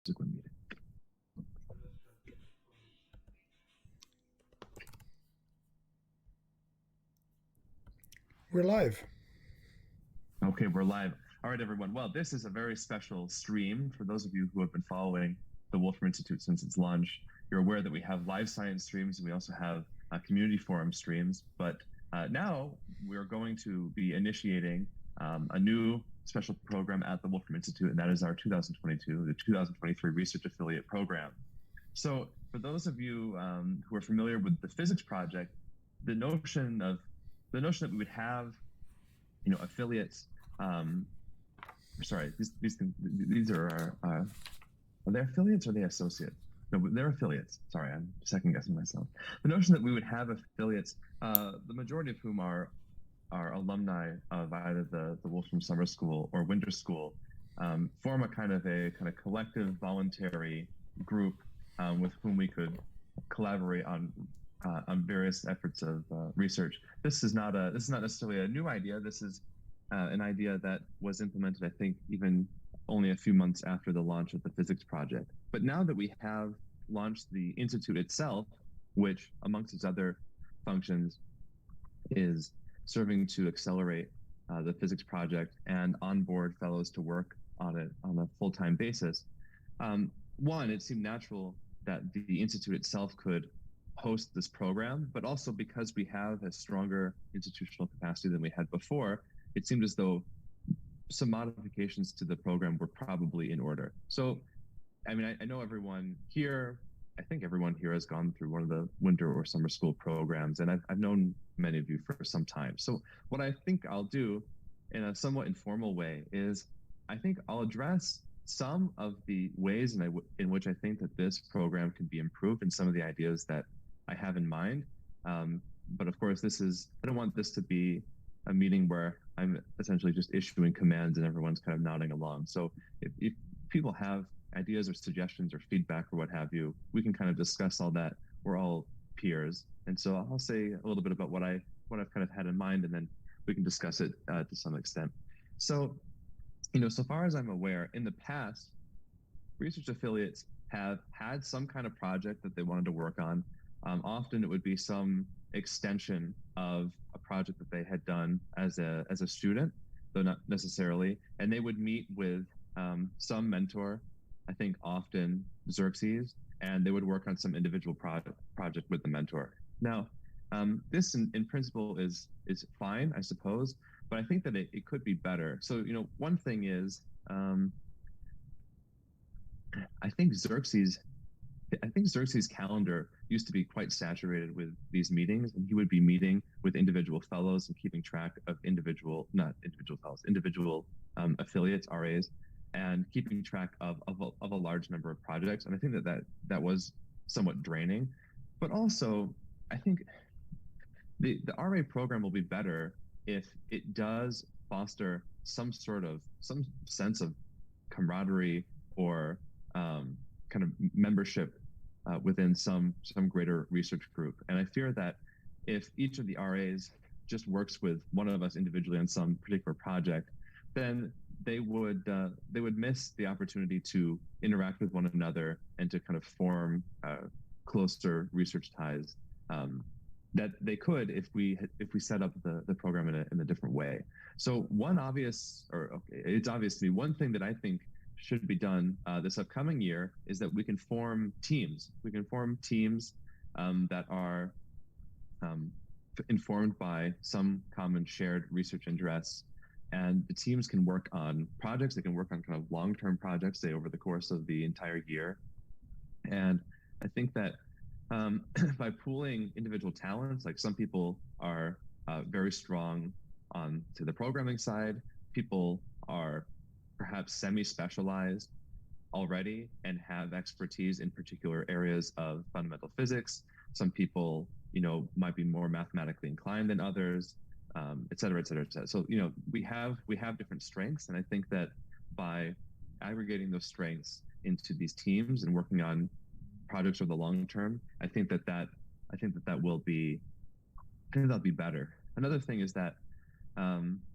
subsequent meeting. We're live. Okay, we're live. All right, everyone. Well, this is a very special stream. For those of you who have been following the Wolfram Institute since its launch, you're aware that we have live science streams and we also have community forum streams. But now we're going to be initiating a new special program at the Wolfram Institute, and that is our 2022, the 2023 Research Affiliate Program. So, for those of you who are familiar with the physics project, the notion that we would have, affiliates. Sorry, these are they affiliates or are they associates? No, they're affiliates. Sorry, I'm second guessing myself. The notion that we would have affiliates, the majority of whom are alumni of either the Wolfram Summer School or Winter School, form a kind of collective, voluntary group with whom we could collaborate on various efforts of research. This is not necessarily a new idea. This is an idea that was implemented, I think, even only a few months after the launch of the physics project. But now that we have launched the institute itself, which amongst its other functions is serving to accelerate the physics project and onboard fellows to work on it on a full-time basis, one, it seemed natural that the institute itself could host this program, but also because we have a stronger institutional capacity than we had before, it seemed as though some modifications to the program were probably in order. So, I mean, I know everyone here, I think everyone here has gone through one of the winter or summer school programs, and I've known many of you for some time. So what I think I'll do in a somewhat informal way is I think I'll address some of the ways in which I think that this program can be improved and some of the ideas that I have in mind. But of course, I don't want this to be a meeting where I'm essentially just issuing commands and everyone's kind of nodding along. So if people have ideas or suggestions or feedback or what have you, we can kind of discuss all that. We're all peers. And so I'll say a little bit about what I've kind of had in mind, and then we can discuss it to some extent. So, so far as I'm aware, in the past, research affiliates have had some kind of project that they wanted to work on. Often it would be some extension of a project that they had done as a student, though not necessarily. And they would meet with some mentor, I think often Xerxes, and they would work on some individual project with the mentor. Now, this in principle is fine, I suppose, but I think that it could be better. So, one thing is, I think Xerxes' calendar used to be quite saturated with these meetings, and he would be meeting with individual fellows and keeping track of individual affiliates, RAs, and keeping track of a large number of projects. And I think that was somewhat draining. But also, I think the RA program will be better if it does foster some sense of camaraderie or kind of membership within some greater research group. And I fear that if each of the RAs just works with one of us individually on some particular project, then they would miss the opportunity to interact with one another and to kind of form closer research ties that they could if we set up the program in a different way. So it's obvious to me, one thing that I think should be done this upcoming year is that we can form teams. We can form teams that are informed by some common shared research interests, and the teams can work on projects. They can work on kind of long-term projects, say over the course of the entire year. And I think that by pooling individual talents, like some people are very strong to the programming side, people are perhaps semi-specialized already and have expertise in particular areas of fundamental physics. Some people, might be more mathematically inclined than others, et cetera, et cetera, et cetera. So, we have different strengths, and I think that by aggregating those strengths into these teams and working on projects over the long term, I think that will be better. Another thing is that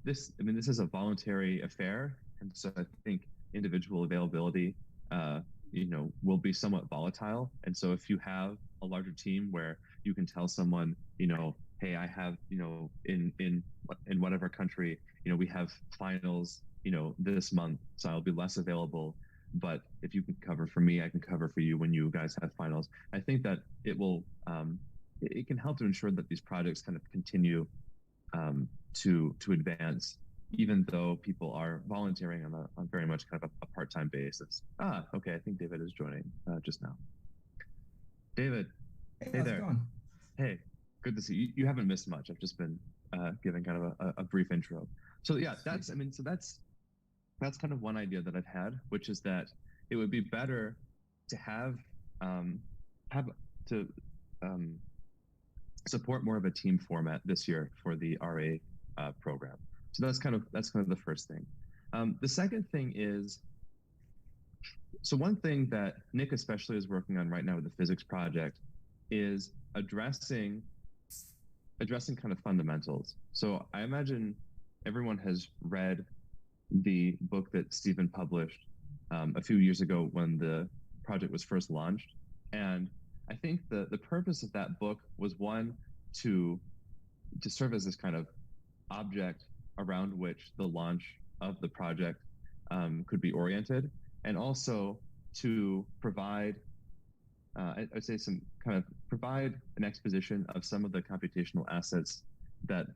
this is a voluntary affair, and so I think individual availability will be somewhat volatile. And so if you have a larger team where you can tell someone, hey, I have, in whatever country, we have finals, this month, so I'll be less available. But if you can cover for me, I can cover for you when you guys have finals. I think that it can help to ensure that these projects kind of continue to advance, even though people are volunteering on very much kind of a part-time basis. Okay, I think David is joining just now. David, Hey, hey how's it there. going? Hey, good to see you. You haven't missed much. I've just been giving kind of a brief intro. So yeah, Sweet. that's kind of one idea that I've had, which is that it would be better to um, have to um, support more of a team format this year for the RA program. So that's kind of the first thing. The second thing is, so one thing that Nick especially is working on right now with the physics project is addressing kind of fundamentals. So I imagine everyone has read the book that Stephen published a few years ago when the project was first launched. And I think the purpose of that book was, one, to serve as this kind of object around which the launch of the project could be oriented, and also to provide, I'd say, some kind of provide an exposition of some of the computational assets that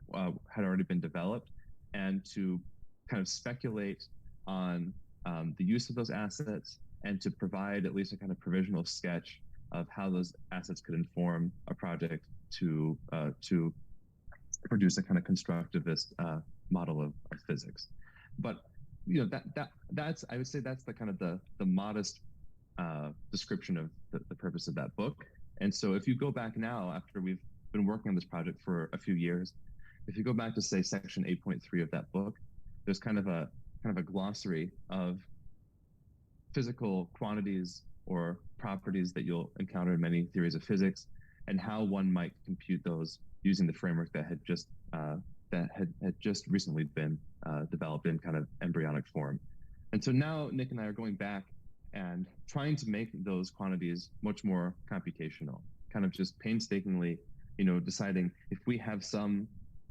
had already been developed, and to kind of speculate on the use of those assets, and to provide at least a kind of provisional sketch of how those assets could inform a project to produce a kind of constructivist model of physics. But that's, I would say, that's the kind of the modest description of the purpose of that book. And so if you go back now, after we've been working on this project for a few years, if you go back to, say, section 8.3 of that book, there's kind of a glossary of physical quantities or properties that you'll encounter in many theories of physics, and how one might compute those using the framework that had just recently been developed in kind of embryonic form. And so now Nick and I are going back and trying to make those quantities much more computational, kind of just painstakingly, deciding if we have some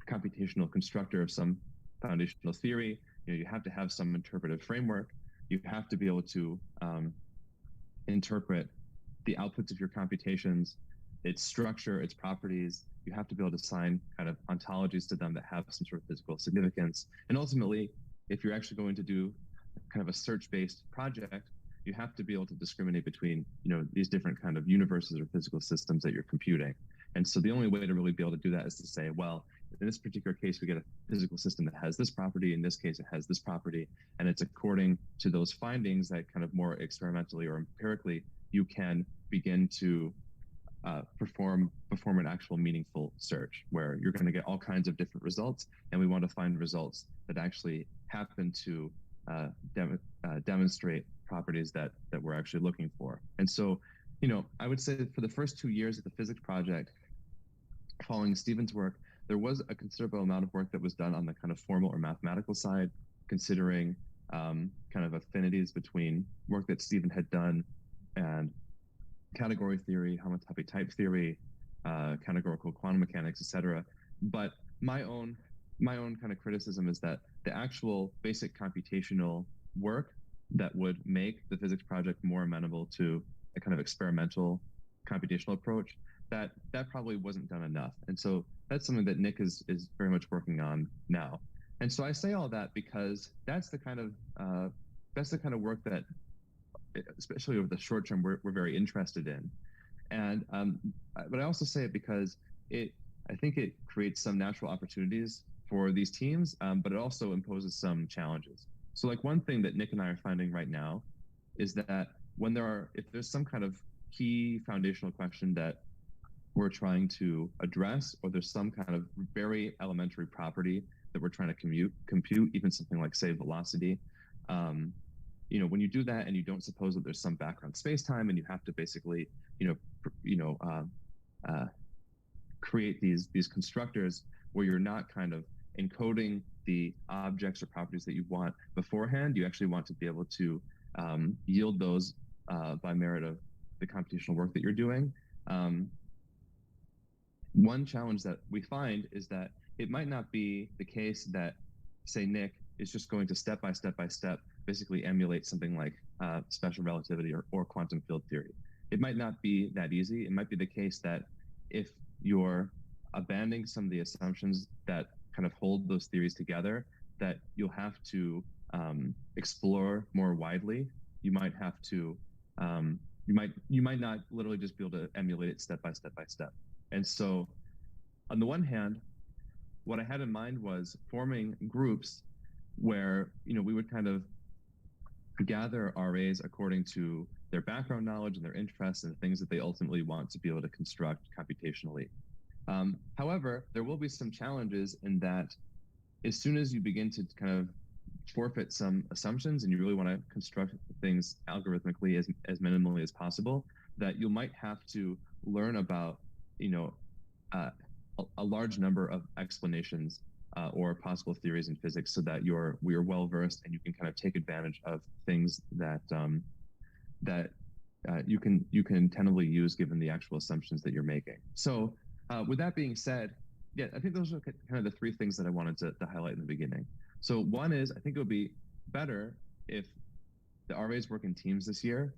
computational constructor of some foundational theory, you have to have some interpretive framework. You have to be able to interpret the outputs of your computations, its structure, its properties. You have to be able to assign kind of ontologies to them that have some sort of physical significance. And ultimately, if you're actually going to do kind of a search-based project, you have to be able to discriminate between, these different kind of universes or physical systems that you're computing. And so the only way to really be able to do that is to say, well, in this particular case, we get a physical system that has this property. In this case, it has this property. And it's according to those findings that kind of more experimentally or empirically, you can begin to perform an actual meaningful search, where you're going to get all kinds of different results. And we want to find results that actually happen to demonstrate properties that we're actually looking for. And so, I would say that for the first 2 years of the physics project, following Stephen's work, there was a considerable amount of work that was done on the kind of formal or mathematical side, considering kind of affinities between work that Stephen had done and category theory, homotopy type theory, categorical quantum mechanics, etc. But my own kind of criticism is that the actual basic computational work that would make the physics project more amenable to a kind of experimental computational approach, that probably wasn't done enough. And so that's something that Nick is very much working on now. And so I say all that because that's the kind of work that, especially over the short term, we're very interested in. And but I also say it because I think it creates some natural opportunities for these teams, but it also imposes some challenges. So like one thing that Nick and I are finding right now is that if there's some kind of key foundational question that we're trying to address, or there's some kind of very elementary property that we're trying to compute, even something like, say, velocity, when you do that and you don't suppose that there's some background space-time, and you have to basically, create these constructors where you're not kind of encoding the objects or properties that you want beforehand. You actually want to be able to yield those by merit of the computational work that you're doing. One challenge that we find is that it might not be the case that, say, Nick is just going to step by step basically emulate something like special relativity or quantum field theory. It might not be that easy. It might be the case that if you're abandoning some of the assumptions that kind of hold those theories together, that you'll have to explore more widely. You might have to, you might not literally just be able to emulate it step by step by step. And so on the one hand, what I had in mind was forming groups where, we would kind of gather RAs according to their background knowledge and their interests and the things that they ultimately want to be able to construct computationally. However, there will be some challenges in that as soon as you begin to kind of forfeit some assumptions and you really want to construct things algorithmically as minimally as possible, that you might have to learn about, a large number of explanations or possible theories in physics, so that we are well versed and you can kind of take advantage of things that you can tentatively use given the actual assumptions that you're making. So with that being said, yeah, I think those are kind of the three things that I wanted to highlight in the beginning. So one is, I think it would be better if the RAs work in teams this year.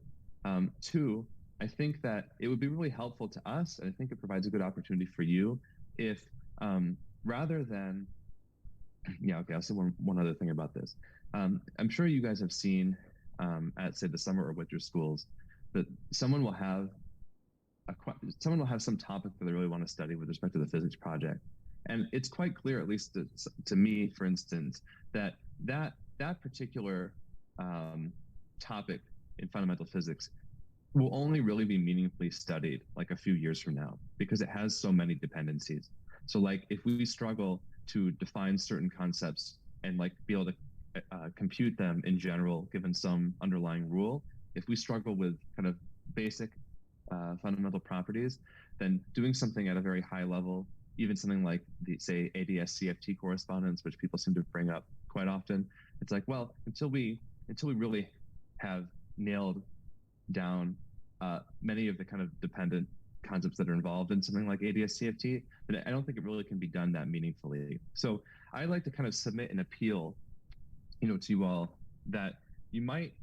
Two, I think that it would be really helpful to us, and I think it provides a good opportunity for you, if rather than, yeah, okay, I'll say one other thing about this. I'm sure you guys have seen at, say, the summer or winter schools, that someone will have some topic that they really want to study with respect to the physics project. And it's quite clear, at least to me, for instance, that particular topic in fundamental physics will only really be meaningfully studied like a few years from now, because it has so many dependencies. So like if we struggle to define certain concepts and like be able to compute them in general, given some underlying rule, if we struggle with kind of basic fundamental properties, then doing something at a very high level, even something like the, say, ADS-CFT correspondence, which people seem to bring up quite often, it's like, well, until we really have nailed down many of the kind of dependent concepts that are involved in something like ADS-CFT, then I don't think it really can be done that meaningfully. So I'd like to kind of submit an appeal, to you all, that you might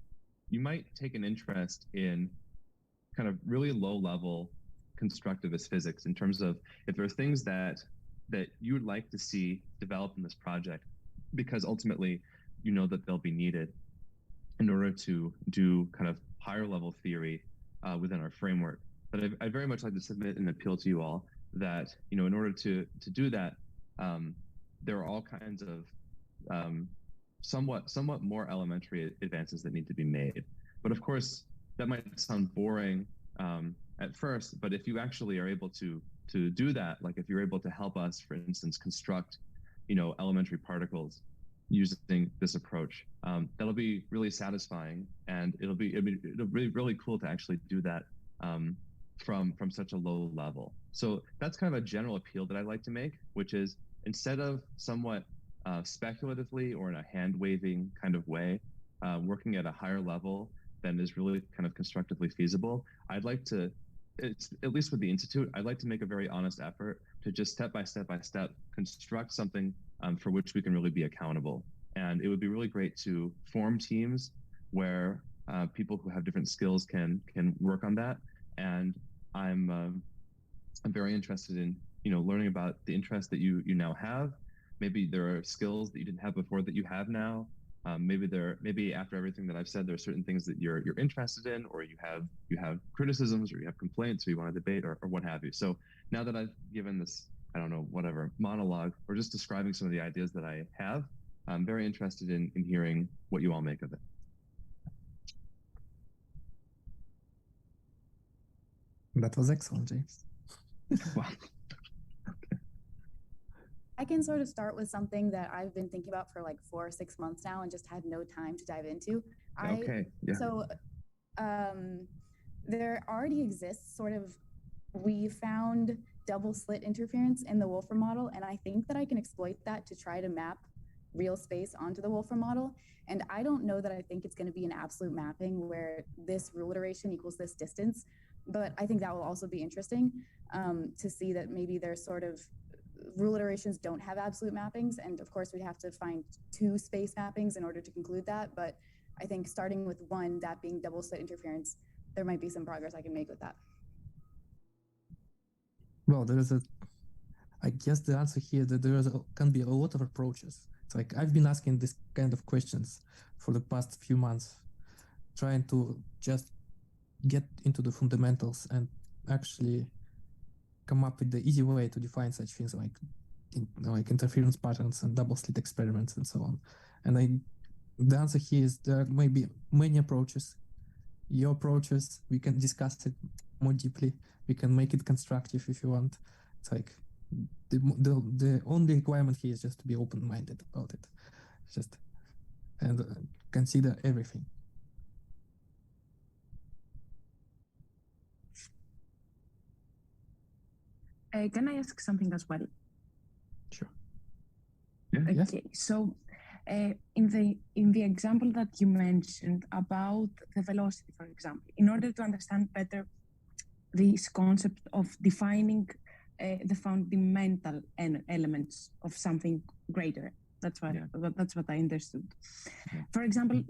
take an interest in kind of really low level constructivist physics, in terms of if there are things that you would like to see developed in this project, because ultimately that they'll be needed in order to do kind of higher level theory within our framework. But I'd very much like to submit an appeal to you all that, in order to do that, there are all kinds of somewhat more elementary advances that need to be made. But of course, that might sound boring at first, but if you actually are able to do that, like if you're able to help us, for instance, construct, elementary particles using this approach, that'll be really satisfying, and it'll be really cool to actually do that from such a low level. So that's kind of a general appeal that I'd like to make, which is, instead of somewhat speculatively or in a hand-waving kind of way, working at a higher level than is really kind of constructively feasible, I'd like to, at least with the Institute, I'd like to make a very honest effort to just step by step construct something for which we can really be accountable. And it would be really great to form teams where people who have different skills can work on that. And I'm very interested in learning about the interests that you now have. Maybe there are skills that you didn't have before that you have now. Maybe after everything that I've said, there are certain things that you're interested in, or you have criticisms, or you have complaints, or you want to debate, or what have you. So now that I've given this, I don't know, whatever, monologue, or just describing some of the ideas that I have, I'm very interested in hearing what you all make of it. That was excellent, James. Wow. I can sort of start with something that I've been thinking about for like 4 or 6 months now and just had no time to dive into. Okay. Yeah. So there already exists sort of, we found double slit interference in the Wolfram model, and I think that I can exploit that to try to map real space onto the Wolfram model. And I don't know that I think it's going to be an absolute mapping where this rule iteration equals this distance, but I think that will also be interesting to see that maybe there's sort of rule iterations don't have absolute mappings. And of course, we'd have to find two space mappings in order to conclude that. But I think starting with one, that being double slit interference, there might be some progress I can make with that. Well, I guess the answer here that can be a lot of approaches. It's like I've been asking this kind of questions for the past few months, trying to just get into the fundamentals and actually come up with the easy way to define such things like interference patterns and double slit experiments and so on. And the answer here is there may be many approaches. Your approaches, we can discuss it more deeply. We can make it constructive if you want. It's like the only requirement here is just to be open-minded about it, and consider everything. Can I ask something as well? Sure. Yeah. Okay. Yes. So, in the example that you mentioned about the velocity, for example, in order to understand better this concept of defining the fundamental elements of something greater. That's what I understood. Yeah. For example,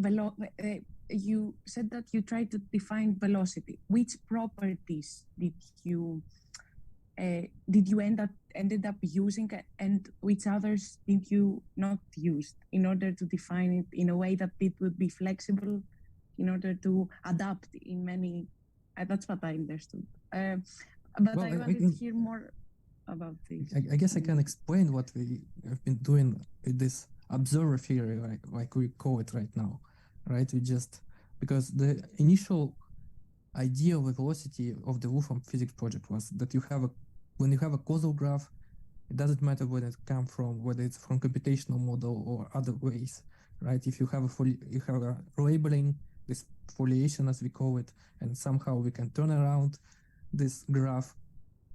you said that you tried to define velocity. Which properties did you ended up using, and which others did you not use in order to define it in a way that it would be flexible, in order to adapt in many? That's what I understood. But I wanted to hear more about this. I guess I can explain what we have been doing with this observer theory, like we call it right now, right? Because the initial idea of velocity of the Wolfram physics project was that when you have a causal graph, it doesn't matter where it comes from, whether it's from computational model or other ways, right? If you have a labeling, this foliation as we call it, and somehow we can turn around this graph,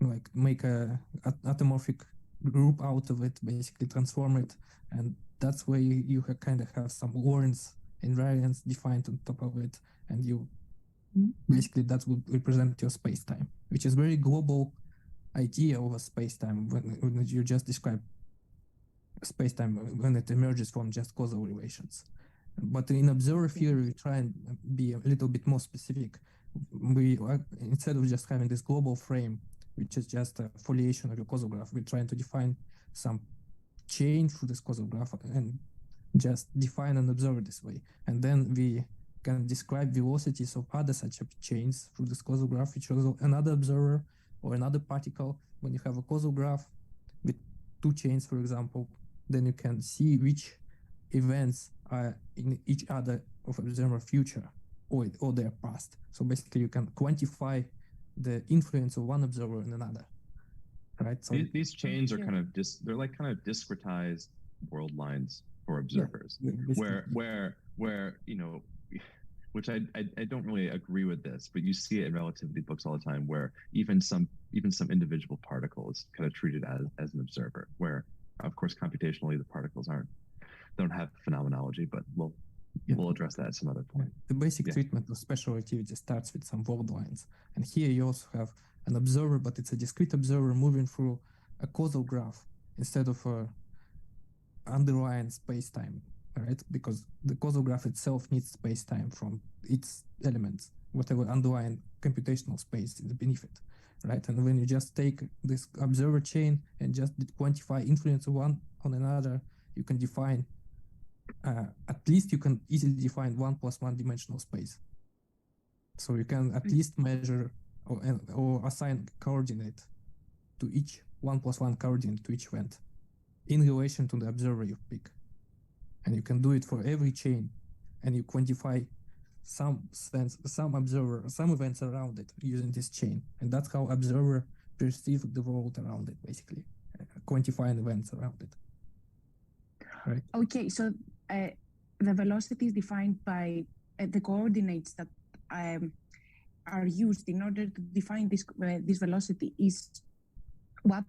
like make a automorphic group out of it, basically transform it, and that's where you kind of have some Lorentz invariance defined on top of it, and you basically that would represent your space-time, which is very global idea of a space-time when you just describe space-time when it emerges from just causal relations. But in observer theory, we try and be a little bit more specific. We instead of just having this global frame, which is just a foliation of your causal graph, we're trying to define some chain through this causal graph and just define an observer this way. And then we can describe velocities of other such chains through this causal graph, which is another observer or another particle. When you have a causal graph with two chains, for example, then you can see which events are in each other of observer future or their past. So basically you can quantify the influence of one observer in another, right? So these chains are kind of discretized world lines for observers, where you know, which I don't really agree with this, but you see it in relativity books all the time, where even some individual particle is kind of treated as an observer, where of course computationally the particles don't have phenomenology, but we'll address that at some other point. The basic treatment of special relativity starts with some world lines, and here you also have an observer, but it's a discrete observer moving through a causal graph instead of a underlying space-time, right? Because the causal graph itself needs space-time from its elements, whatever underlying computational space is beneath it, right? And when you just take this observer chain and just quantify influence of one on another, you can define at least you can easily define 1+1 dimensional space. So you can at least measure or assign coordinate to each 1+1 coordinate to each event in relation to the observer you pick. And you can do it for every chain, and you quantify some events around it using this chain. And that's how observer perceives the world around it, basically, quantifying events around it. Right. Okay, so the velocity is defined by the coordinates that are used in order to define this velocity is what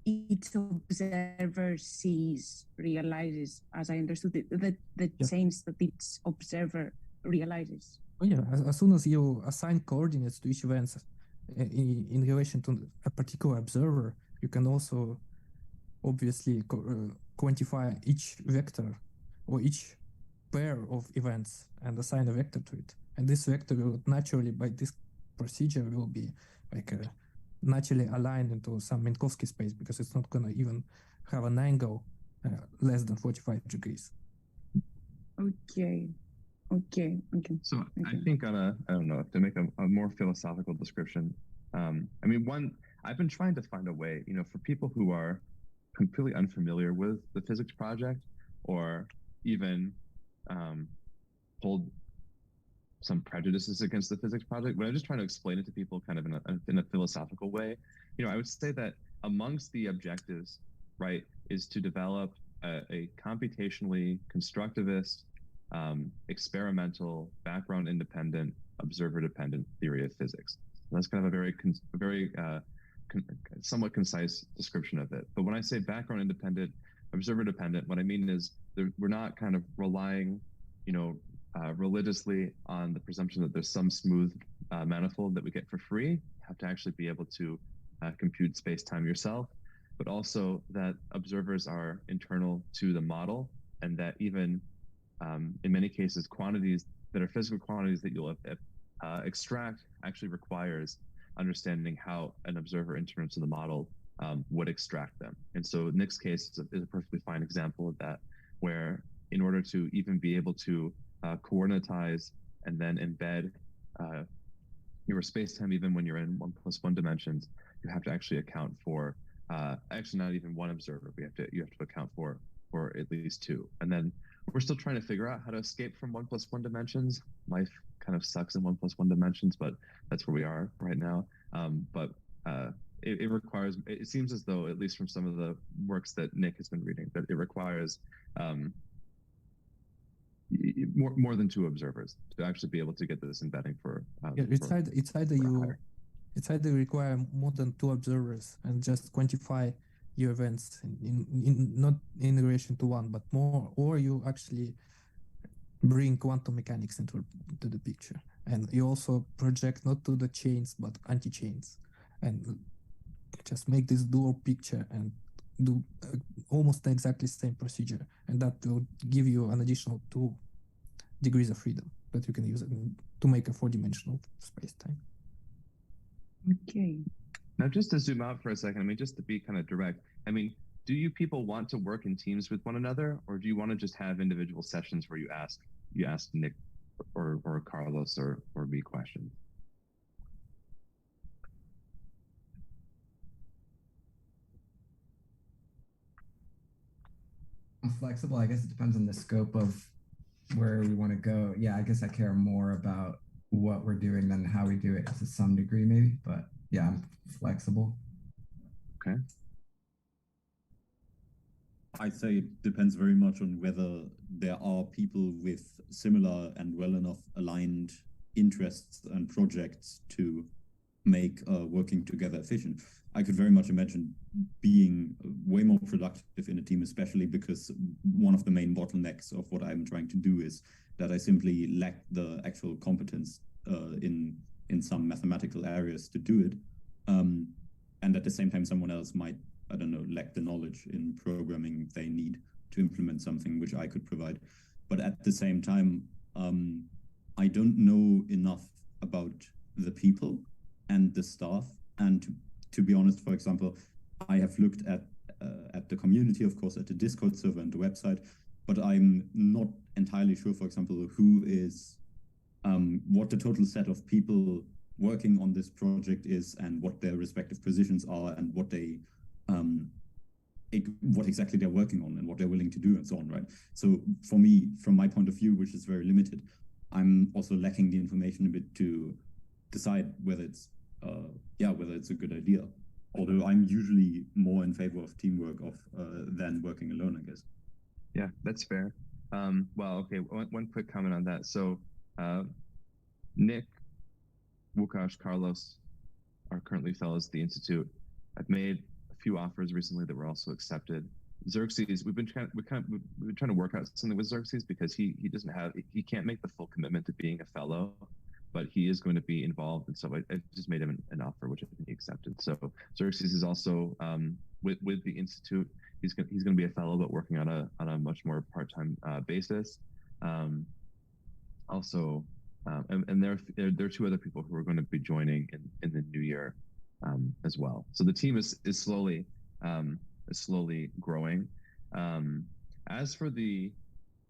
each observer sees, realizes, as I understood it, the Yeah. change that each observer realizes. Oh yeah, as soon as you assign coordinates to each event in relation to a particular observer, you can also obviously quantify each vector or each pair of events and assign a vector to it. And this vector will naturally, by this procedure, will be like naturally aligned into some Minkowski space because it's not going to even have an angle less than 45 degrees. Okay. So I think I don't know, to make a more philosophical description, I mean, I've been trying to find a way, for people who are completely unfamiliar with the physics project or even hold some prejudices against the physics project, but I'm just trying to explain it to people kind of in a philosophical way. I would say that amongst the objectives, right, is to develop a computationally constructivist, experimental, background independent, observer dependent theory of physics. And that's kind of a very somewhat concise description of it. But when I say background independent, observer dependent, what I mean is we're not kind of relying, religiously on the presumption that there's some smooth manifold that we get for free. You have to actually be able to compute space-time yourself, but also that observers are internal to the model, and that even in many cases, quantities that are physical quantities that you'll extract actually requires understanding how an observer internal to the model would extract them. And so Nick's case is a perfectly fine example of that, where in order to even be able to coordinatize and then embed your space-time, even when you're in 1+1 dimensions, you have to actually account for actually not even one observer. You have to account for at least two. And then we're still trying to figure out how to escape from 1+1 dimensions. Life kind of sucks in 1+1 dimensions, but that's where we are right now. It requires, it seems as though, at least from some of the works that Nick has been reading, that it requires more than two observers to actually be able to get this embedding for. It's either you require more than two observers and just quantify your events in not in relation to one, but more, or you actually bring quantum mechanics into the picture, and you also project not to the chains but anti-chains, and just make this dual picture and do almost exactly the same procedure, and that will give you an additional 2 degrees of freedom that you can use to make a 4-dimensional space-time. Okay. Now, just to zoom out for a second, I mean, just to be kind of direct, I mean, do you people want to work in teams with one another, or do you want to just have individual sessions where you ask Nick or Carlos or me questions? I'm flexible. I guess it depends on the scope of where we want to go. Yeah, I guess I care more about what we're doing than how we do it to some degree, maybe. But yeah, I'm flexible. Okay. I'd say it depends very much on whether there are people with similar and well enough aligned interests and projects to make working together efficient. I could very much imagine being way more productive in a team, especially because one of the main bottlenecks of what I'm trying to do is that I simply lack the actual competence in some mathematical areas to do it. And at the same time, someone else might, I don't know, lack the knowledge in programming they need to implement something which I could provide. But at the same time, I don't know enough about the people and the staff. And to be honest, for example, I have looked at the community, of course, at the Discord server and the website, but I'm not entirely sure, for example, who is, what the total set of people working on this project is and what their respective positions are and what they, what exactly they're working on and what they're willing to do and so on, right? So for me, from my point of view, which is very limited, I'm also lacking the information a bit to decide whether it's, whether it's a good idea. Although I'm usually more in favor of teamwork than working alone, I guess. Yeah, that's fair. Well, okay, one quick comment on that. So Nick, Łukasz, Carlos are currently fellows at the Institute. I've made a few offers recently that were also accepted. Xerxes, we've been trying to work out something with Xerxes because he can't make the full commitment to being a fellow, but he is going to be involved, and so I just made him an offer, which I think he accepted. So Xerxes is also with the institute. He's going to be a fellow, but working on a much more part-time basis. And there are two other people who are going to be joining in the new year as well. So the team is slowly growing. As for the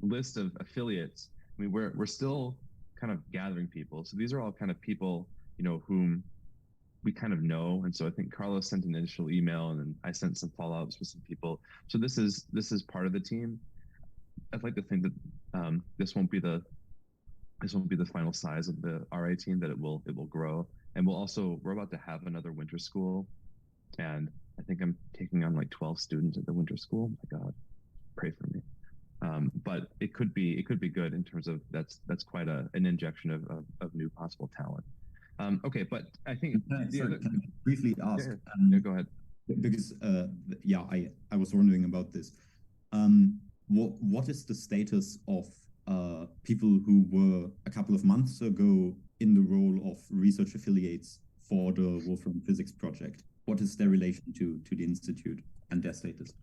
list of affiliates, I mean, we're still kind of gathering people. So these are all kind of people, whom we kind of know. And so I think Carlos sent an initial email, and then I sent some follow-ups with some people. So this is part of the team. I'd like to think that this won't be the final size of the RA team, that it will grow. And we're about to have another winter school, and I think I'm taking on like 12 students at the winter school. My God, pray for me. But it could be good in terms of that's quite an injection of new possible talent. Okay, but I think can I briefly ask? Yeah, go ahead. Because I was wondering about this. What is the status of people who were a couple of months ago in the role of research affiliates for the Wolfram Physics project? What is their relation to the institute and their status?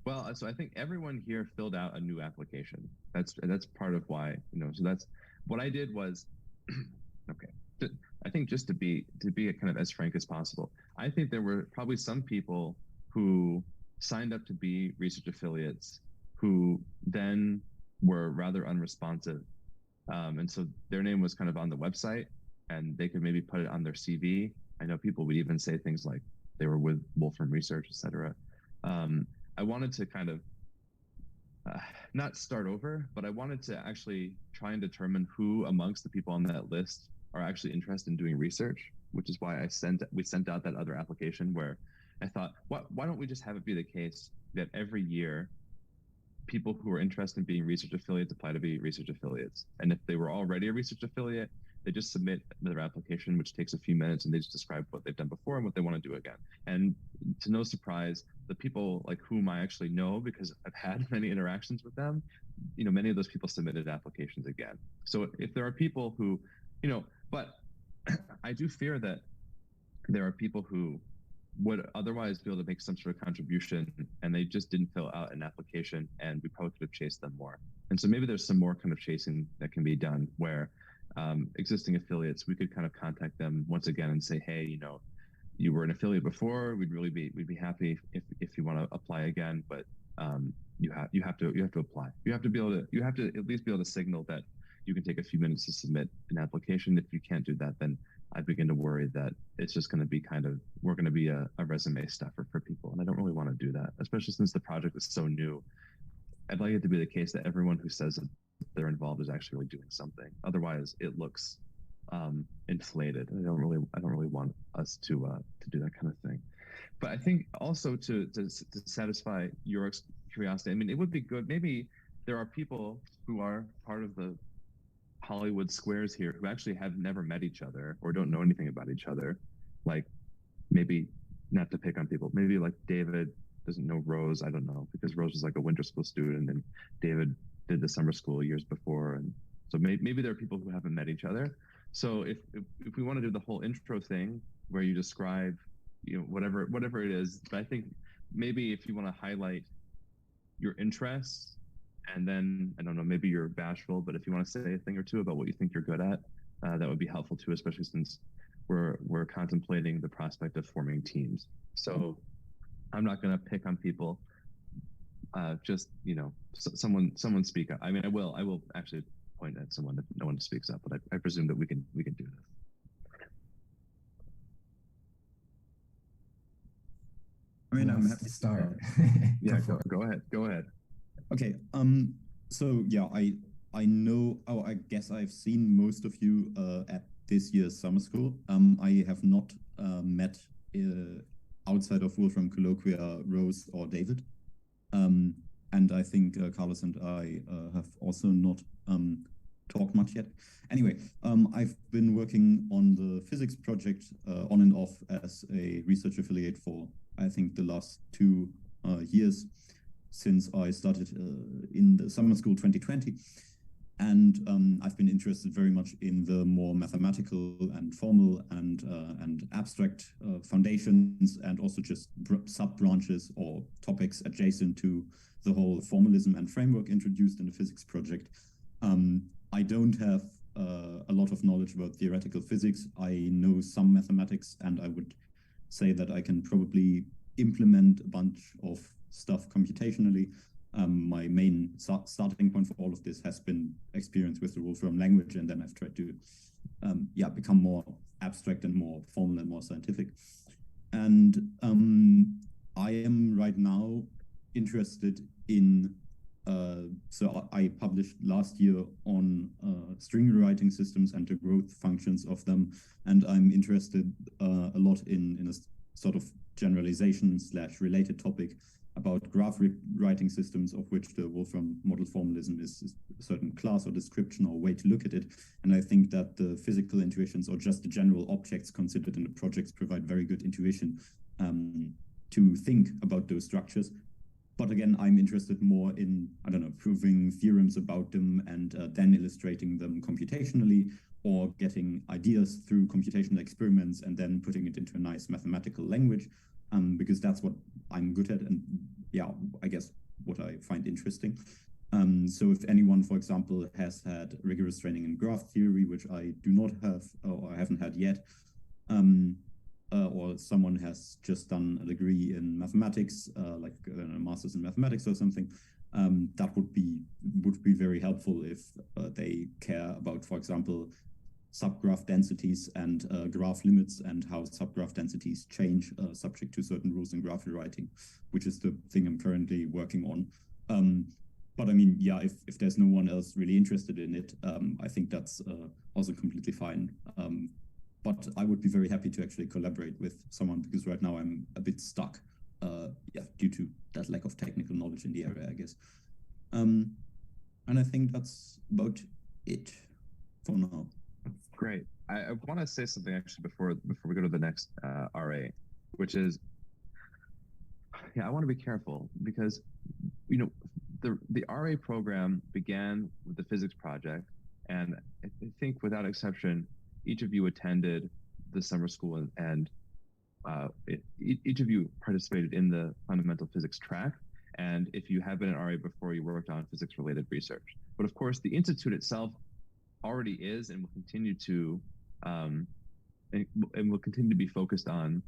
Well, so I think everyone here filled out a new application. That's part of why, so that's what I did was, okay. I think just to be kind of as frank as possible, I think there were probably some people who signed up to be research affiliates who then were rather unresponsive. And so their name was kind of on the website, and they could maybe put it on their CV. I know people would even say things like they were with Wolfram Research, etc. I wanted to kind of not start over, but I wanted to actually try and determine who amongst the people on that list are actually interested in doing research, which is why we sent out that other application where I thought, why don't we just have it be the case that every year people who are interested in being research affiliates apply to be research affiliates. And if they were already a research affiliate, they just submit their application, which takes a few minutes, and they just describe what they've done before and what they want to do again. And to no surprise, the people like whom I actually know, because I've had many interactions with them, many of those people submitted applications again. So if there are people who, but I do fear that there are people who would otherwise be able to make some sort of contribution, and they just didn't fill out an application, and we probably could have chased them more. And so maybe there's some more kind of chasing that can be done where existing affiliates, we could kind of contact them once again and say, hey, you were an affiliate before. We'd be happy if you want to apply again, but you have to apply. You have to at least be able to signal that you can take a few minutes to submit an application. If you can't do that, then I begin to worry that it's just going to be we're going to be a resume stuffer for people. And I don't really want to do that, especially since the project is so new. I'd like it to be the case that everyone who says that they're involved is actually really doing something. Otherwise it looks inflated. I don't really want us to do that kind of thing. But I think also to satisfy your curiosity, I mean, it would be good. Maybe there are people who are part of the Hollywood squares here who actually have never met each other or don't know anything about each other. Like, maybe, not to pick on people, maybe like David doesn't know Rose. I don't know, because Rose was like a winter school student and David did the summer school years before. And so maybe there are people who haven't met each other. So if we want to do the whole intro thing where you describe, whatever it is, but I think maybe if you want to highlight your interests, and then, I don't know, maybe you're bashful, but if you want to say a thing or two about what you think you're good at, that would be helpful too, especially since we're contemplating the prospect of forming teams. So I'm not going to pick on people. Just, someone speak up. I mean, I will actually point at someone if no one speaks up, but I presume that we can do this. I mean, I'm happy to start. Yeah, go ahead. Okay. So yeah, I know. Oh, I guess I've seen most of you at this year's summer school. I have not met outside of Wolfram Colloquia Rose or David. And I think Carlos and I have also not talked much yet. Anyway, I've been working on the physics project on and off as a research affiliate for I think, the last 2 years since I started in the summer school 2020. And I've been interested very much in the more mathematical and formal and abstract foundations, and also just sub-branches or topics adjacent to the whole formalism and framework introduced in the physics project. I don't have a lot of knowledge about theoretical physics. I know some mathematics, and I would say that I can probably implement a bunch of stuff computationally. My main starting point for all of this has been experience with the Wolfram language, and then I've tried to become more abstract and more formal and more scientific. And I am right now interested in so I published last year on string rewriting systems and the growth functions of them, and I'm interested a lot in a sort of generalization / related topic about graph rewriting systems, of which the Wolfram model formalism is a certain class or description or way to look at it. And I think that the physical intuitions, or just the general objects considered in the projects, provide very good intuition to think about those structures. But again, I'm interested more in, I don't know, proving theorems about them and then illustrating them computationally, or getting ideas through computational experiments and then putting it into a nice mathematical language, because that's what I'm good at, and I guess what I find interesting. So if anyone, for example, has had rigorous training in graph theory, which I do not have, or I haven't had yet, or someone has just done a degree in mathematics, like a master's in mathematics or something, that would be very helpful if they care about, for example, subgraph densities and graph limits, and how subgraph densities change subject to certain rules in graph rewriting, which is the thing I'm currently working on. But I mean, if there's no one else really interested in it, I think that's also completely fine. But I would be very happy to actually collaborate with someone, because right now I'm a bit stuck, due to that lack of technical knowledge in the area, I guess. And I think that's about it for now. Great. I want to say something actually before we go to the next RA, which is, I want to be careful, because the RA program began with the physics project, and I think without exception, each of you attended the summer school, and each of you participated in the fundamental physics track. And if you have been an RA before, you worked on physics-related research. But of course, the institute itself already is and will continue to be focused on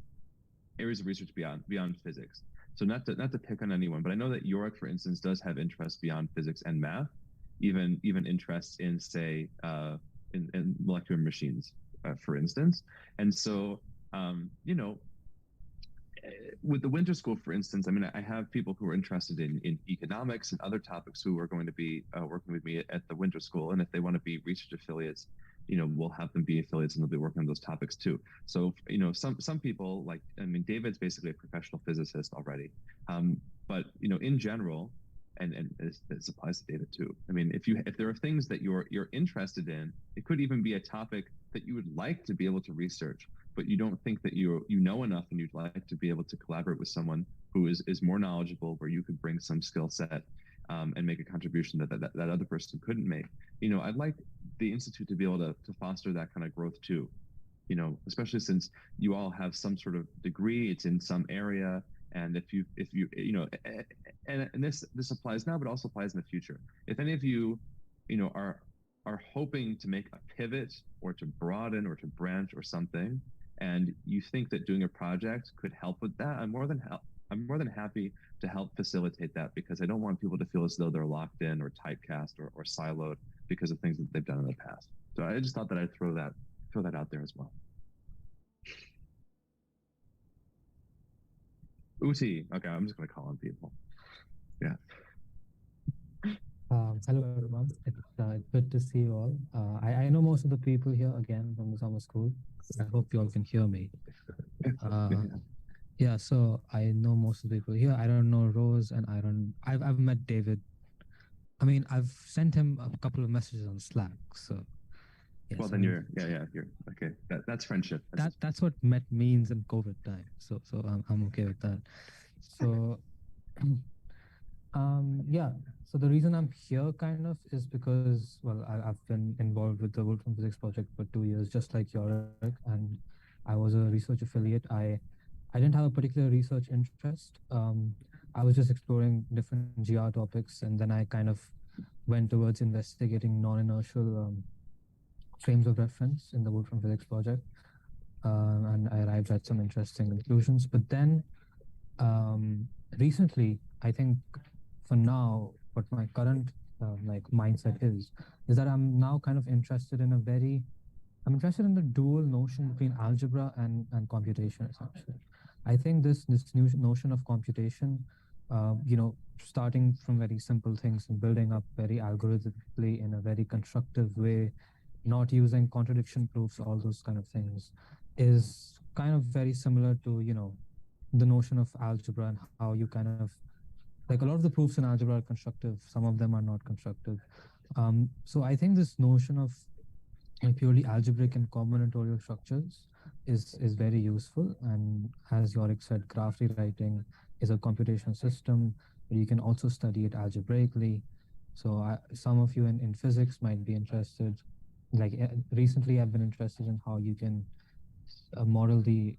areas of research beyond physics. So not to pick on anyone, but I know that Yorick, for instance, does have interests beyond physics and math, even interests in, say, in molecular machines, for instance. And so with the winter school, for instance, I mean, I have people who are interested in economics and other topics who are going to be working with me at the winter school. And if they want to be research affiliates, we'll have them be affiliates, and they'll be working on those topics too. So, some people, like, I mean, David's basically a professional physicist already. But, in general, and this applies to David too. I mean, if there are things that you're interested in, it could even be a topic that you would like to be able to research, but you don't think that you know enough, and you'd like to be able to collaborate with someone who is more knowledgeable, where you could bring some skill set and make a contribution that other person couldn't make. I'd like the Institute to be able to foster that kind of growth too, especially since you all have some sort of degree, it's in some area. And if you and this applies now, but also applies in the future. If any of you, are hoping to make a pivot, or to broaden, or to branch, or something, and you think that doing a project could help with that, I'm more than happy to help facilitate that, because I don't want people to feel as though they're locked in, or typecast, or siloed because of things that they've done in the past. So I just thought that I'd throw that out there as well. Uti, okay, I'm just going to call on people. Yeah. Hello everyone. It's good to see you all. I know most of the people here again from the summer school. I hope you all can hear me. Yeah, so I know most of the people here. I don't know Rose, and I've met David. I mean, I've sent him a couple of messages on Slack. So Yes, Well, I then mean, you're okay. That's friendship. that's what met means in COVID time. So I'm okay with that. So yeah. So the reason I'm here kind of is because, well, I've been involved with the Wolfram Physics project for 2 years, just like Yorick, and I was a research affiliate. I didn't have a particular research interest. I was just exploring different GR topics, and then I kind of went towards investigating non-inertial frames of reference in the Wolfram Physics project, and I arrived at some interesting conclusions. But then recently, I think for now, what my current like mindset is that I'm now kind of interested in I'm interested in the dual notion between algebra and computation, essentially. I think this new notion of computation, starting from very simple things and building up very algorithmically in a very constructive way, not using contradiction proofs, all those kind of things, is kind of very similar to, the notion of algebra and how you kind of like a lot of the proofs in algebra are constructive, some of them are not constructive. So I think this notion of purely algebraic and combinatorial structures is very useful. And as Yorick said, graph rewriting is a computational system, but you can also study it algebraically. So some of you in physics might be interested. Like recently, I've been interested in how you can model the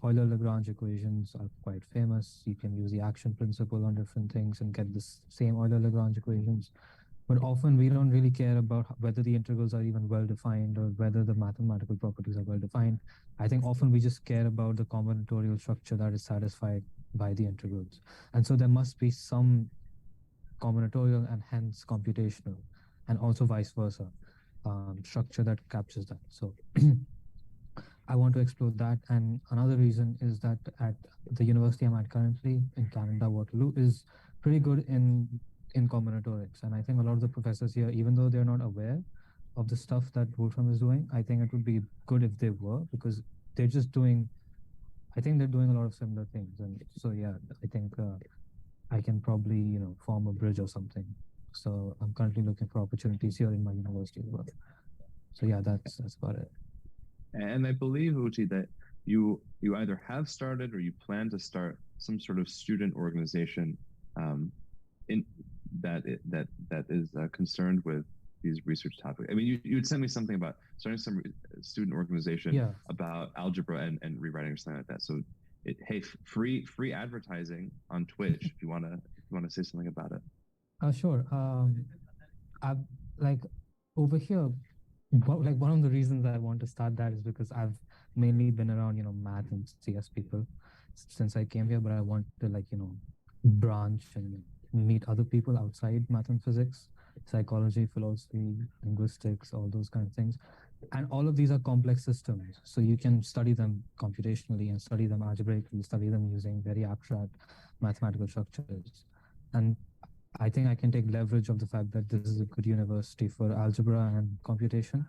Euler-Lagrange equations are quite famous. You can use the action principle on different things and get this same Euler-Lagrange equations. But often we don't really care about whether the integrals are even well defined or whether the mathematical properties are well defined. I think often we just care about the combinatorial structure that is satisfied by the integrals. And so there must be some combinatorial and hence computational, and also vice versa, structure that captures that. So I want to explore that. And another reason is that at the university I'm at currently in Canada, Waterloo, is pretty good in combinatorics. And I think a lot of the professors here, even though they're not aware of the stuff that Wolfram is doing, I think it would be good if they were, because they're just doing, I think they're doing a lot of similar things. And so, yeah, I think I can probably, form a bridge or something. So I'm currently looking for opportunities here in my university as well. So yeah, that's about it. And I believe, Uchi, that you either have started or you plan to start some sort of student organization that is concerned with these research topics. I mean, you would send me something about starting some student organization about algebra and rewriting or something like that. So, hey, free advertising on Twitch if you wanna say something about it. Sure. I've like over here. Like one of the reasons I want to start that is because I've mainly been around, math and CS people since I came here, but I want to branch and meet other people outside math and physics, psychology, philosophy, linguistics, all those kind of things. And all of these are complex systems. So you can study them computationally and study them algebraically, study them using very abstract mathematical structures. And I think I can take leverage of the fact that this is a good university for algebra and computation,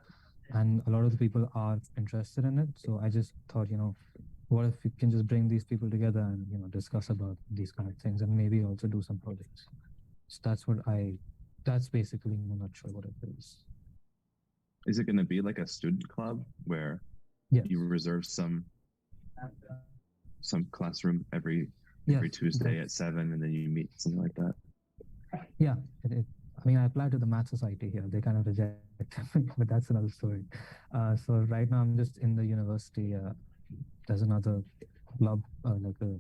and a lot of the people are interested in it. So I just thought, what if we can just bring these people together and discuss about these kind of things and maybe also do some projects. So that's basically in a nutshell what it is. Is it going to be like a student club where you reserve some classroom every Tuesday at 7, and then you meet, something like that? Yeah, I mean, I applied to the Math Society here. They kind of reject me, but that's another story. So right now I'm just in the university. There's another club, like a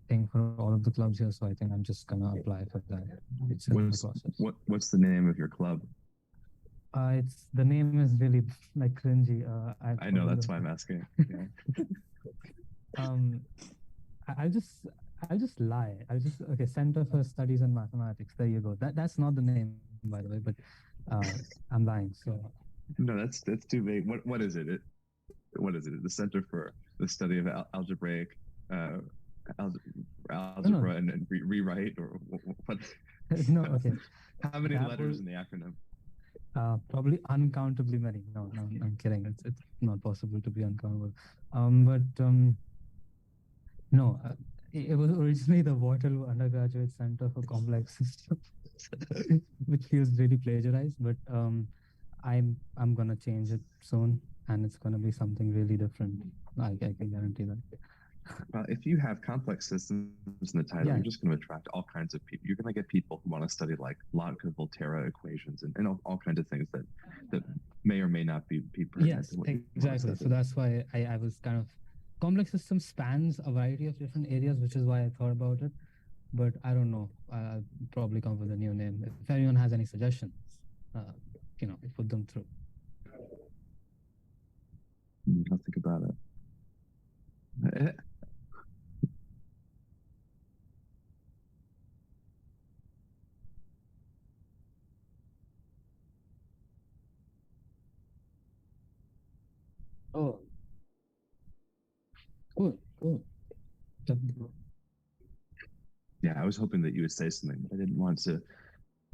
thing for all of the clubs here. So I think I'm just gonna apply for that. It's in the process. What's the name of your club? The name is really like cringy. I know, that's why I'm asking. Yeah. I'll just lie. Center for Studies in Mathematics. There you go. That's not the name, by the way, but I'm lying. So no, that's too vague. What is it? What is it? The Center for the Study of Algebraic Algebra and Rewrite, or what? No, okay. How many letters in the acronym? Probably uncountably many. No, I'm kidding. It's not possible to be uncountable. No. It was originally the Waterloo Undergraduate Center for Complex Systems, which feels really plagiarized. But I'm gonna change it soon, and it's gonna be something really different. I can guarantee that. Well, if you have complex systems in the title, Yeah. you're just going to attract all kinds of people. You're going to get people who want to study like Lotka-Volterra equations and all kinds of things that may or may not be pertinent Yes, to what you want to exactly. So study. that's why I was kind of complex system spans a variety of different areas, which is why I thought about it. But I don't know. I'll probably come up with a new name. If anyone has any suggestions, put them through. I'll think about it. Oh, cool. Yeah, I was hoping that you would say something, but I didn't want to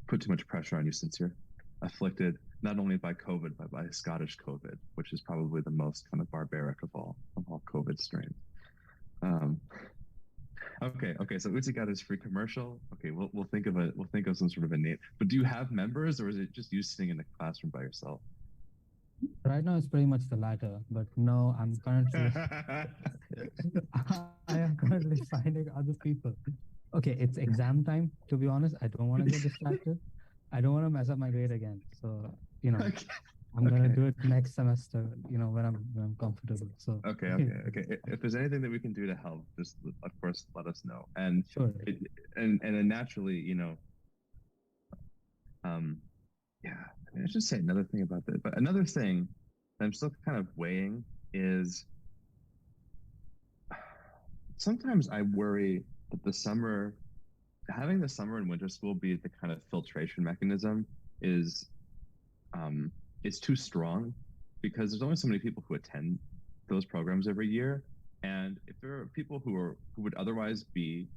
put too much pressure on you since you're afflicted not only by COVID but by Scottish COVID, which is probably the most kind of barbaric of all COVID strains. Okay. So Uzi got his free commercial. Okay, we'll think of some sort of a name. But do you have members, or is it just you sitting in the classroom by yourself? Right now, it's pretty much the latter. But no, I'm currently I am currently finding other people. Okay, it's exam time. To be honest, I don't want to get distracted. I don't want to mess up my grade again. So Okay. I'm gonna do it next semester. When I'm comfortable. So Okay. If there's anything that we can do to help, just of course let us know. And sure. And then naturally, yeah. I mean, I should say another thing about this, but another thing that I'm still kind of weighing is sometimes I worry that having the summer and winter school be the kind of filtration mechanism is too strong, because there's only so many people who attend those programs every year. And if there are people who would otherwise be,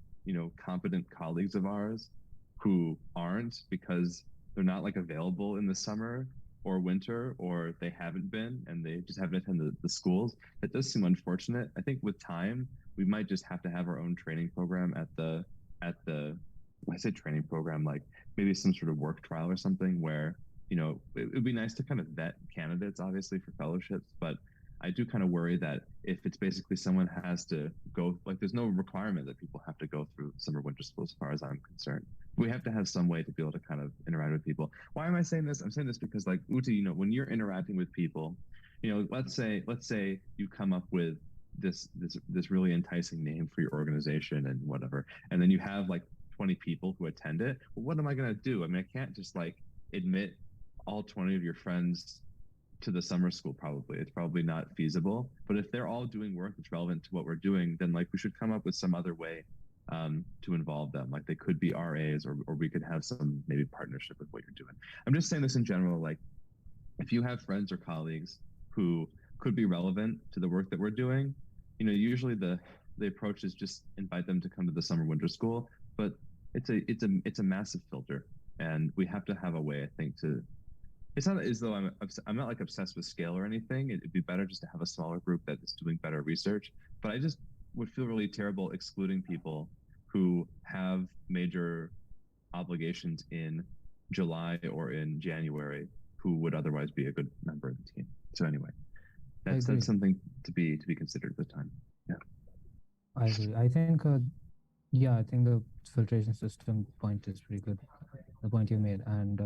competent colleagues of ours who aren't because they're not like available in the summer or winter, or they haven't been and they just haven't attended the schools, that does seem unfortunate. I think with time, we might just have to have our own training program at the when I say training program, like maybe some sort of work trial or something where, it would be nice to kind of vet candidates, obviously, for fellowships, but I do kind of worry that if it's basically someone has to go, like there's no requirement that people have to go through summer winter school as far as I'm concerned. We have to have some way to be able to kind of interact with people. Why am I saying this? I'm saying this because like Uti, when you're interacting with people, let's say you come up with this really enticing name for your organization and whatever, and then you have like 20 people who attend it. Well, what am I going to do? I mean, I can't just like admit all 20 of your friends to the summer school. Probably it's probably not feasible, but if they're all doing work that's relevant to what we're doing, then like we should come up with some other way to involve them. Like they could be RAs, or we could have some maybe partnership with what you're doing. I'm just saying this in general, like if you have friends or colleagues who could be relevant to the work that we're doing, usually the approach is just invite them to come to the summer winter school, but it's a massive filter, and we have to have a way, I think, to. It's not as though I'm not like obsessed with scale or anything. It'd be better just to have a smaller group that is doing better research. But I just would feel really terrible excluding people who have major obligations in July or in January who would otherwise be a good member of the team. So anyway, that's something to be considered at the time. Yeah. I agree. I think I think the filtration system point is pretty good. The point you made, and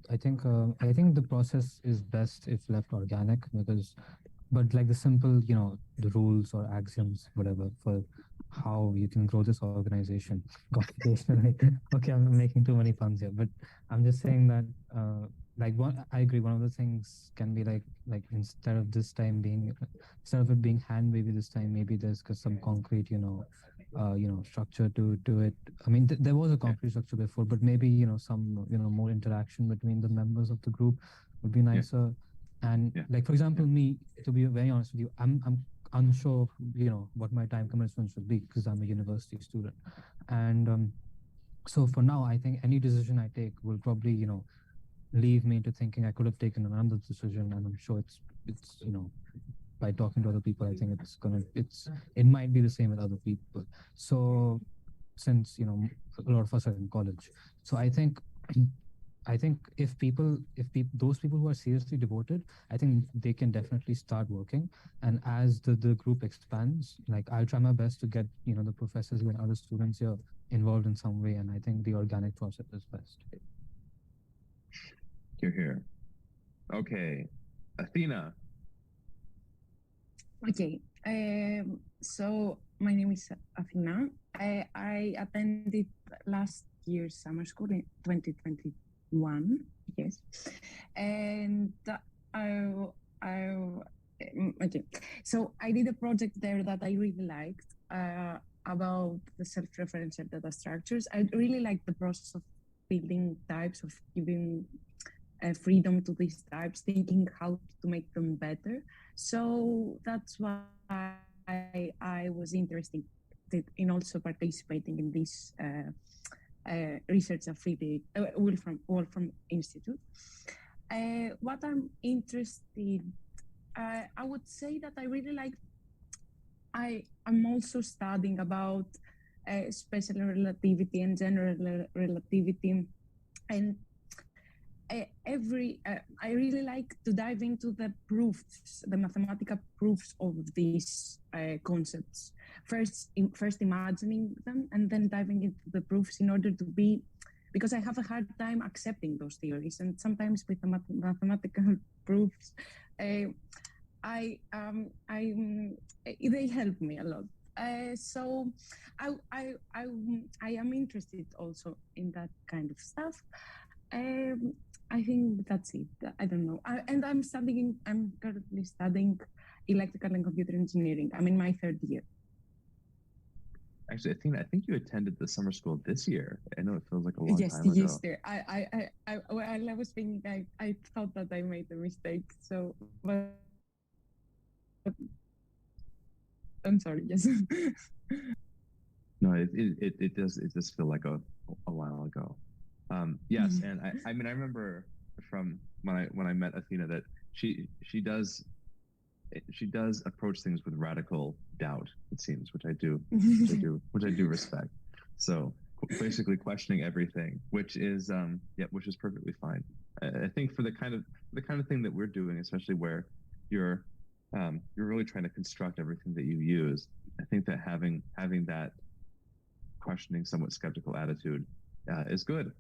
I think the process is best if left organic, but like the simple, the rules or axioms, whatever, for how you can grow this organization computationally. Okay, I'm making too many puns here, but I'm just saying that I agree. One of the things can be like instead of it being hand wavy this time, maybe there's some concrete, structure to it. I mean, there was a concrete structure before, but maybe some more interaction between the members of the group would be nicer. And like for example, me, to be very honest with you, I'm unsure of what my time commitments would be because I'm a university student, and so for now, I think any decision I take will probably leave me into thinking I could have taken another decision, and I'm sure it's by talking to other people, I think it might be the same with other people. So since a lot of us are in college, so I think I think if those people who are seriously devoted, I think they can definitely start working. And as the group expands, like I'll try my best to get, the professors and other students here involved in some way. And I think the organic process is best. You're here. Okay, Athena. Okay, so my name is Athena. I attended last year's summer school in 2021, yes. And okay, so I did a project there that I really liked about the self-referential data structures. I really liked the process of building types, of giving freedom to these types, thinking how to make them better. So that's why I was interested in also participating in this research affiliate, Wolfram Institute. What I'm interested, I would say that I really like, I'm also studying about special relativity and general relativity, and I really like to dive into the proofs, the mathematical proofs of these concepts. First imagining them, and then diving into the proofs in order to be, because I have a hard time accepting those theories, and sometimes with the mathematical proofs, they help me a lot. So I am interested also in that kind of stuff. I think that's it. I don't know. I'm currently studying electrical and computer engineering. I'm in my third year. Actually, Athena, I think you attended the summer school this year. I know it feels like a long yes, time ago. Yes, yes. While I was thinking, I thought that I made a mistake. So, but I'm sorry. Yes. No, it does feel like a while ago. Yes, and I mean I remember from when I met Athena that she does approach things with radical doubt, it seems, which I do respect. So basically questioning everything, which is perfectly fine. I think for the kind of thing that we're doing, especially where you're really trying to construct everything that you use, I think that having that questioning, somewhat skeptical attitude is good,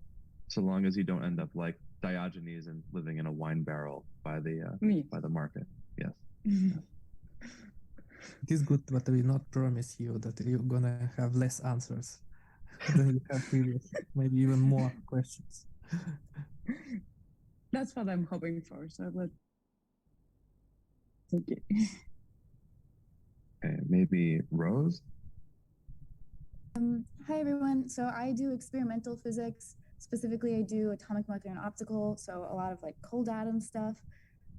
so long as you don't end up like Diogenes and living in a wine barrel by the market. Yes. It is good, but I will not promise you that you're gonna have less answers than you had previously. Maybe even more questions. That's what I'm hoping for. So, but okay. Maybe Rose. Hi everyone. So I do experimental physics. Specifically, I do atomic, molecular, and optical. So a lot of like cold atom stuff.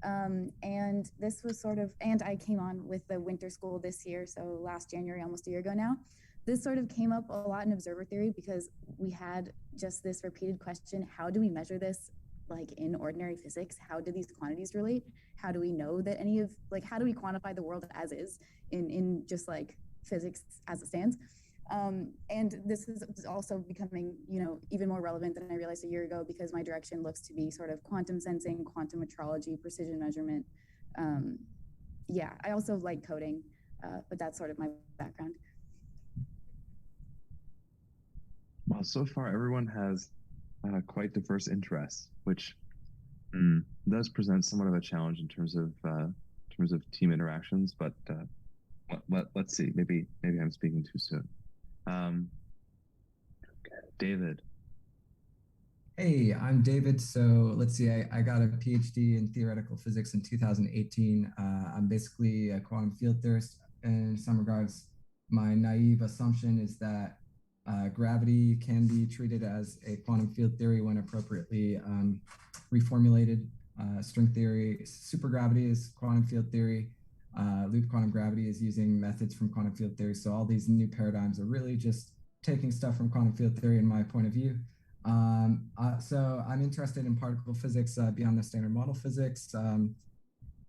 And this was and I came on with the winter school this year. So last January, almost a year ago now. This sort of came up a lot in observer theory because we had just this repeated question: how do we measure this, like in ordinary physics? How do these quantities relate? How do we know that how do we quantify the world as is in just like physics as it stands? And this is also becoming, even more relevant than I realized a year ago, because my direction looks to be sort of quantum sensing, quantum metrology, precision measurement. I also like coding, but that's sort of my background. Well, so far everyone has quite diverse interests, which does present somewhat of a challenge in terms of team interactions. But let's see. Maybe I'm speaking too soon. David. Hey, I'm David. So let's see, I got a PhD in theoretical physics in 2018. I'm basically a quantum field theorist. In some regards, my naive assumption is that gravity can be treated as a quantum field theory when appropriately reformulated. String theory, supergravity is quantum field theory. Loop quantum gravity is using methods from quantum field theory. So all these new paradigms are really just taking stuff from quantum field theory in my point of view. So I'm interested in particle physics beyond the standard model physics,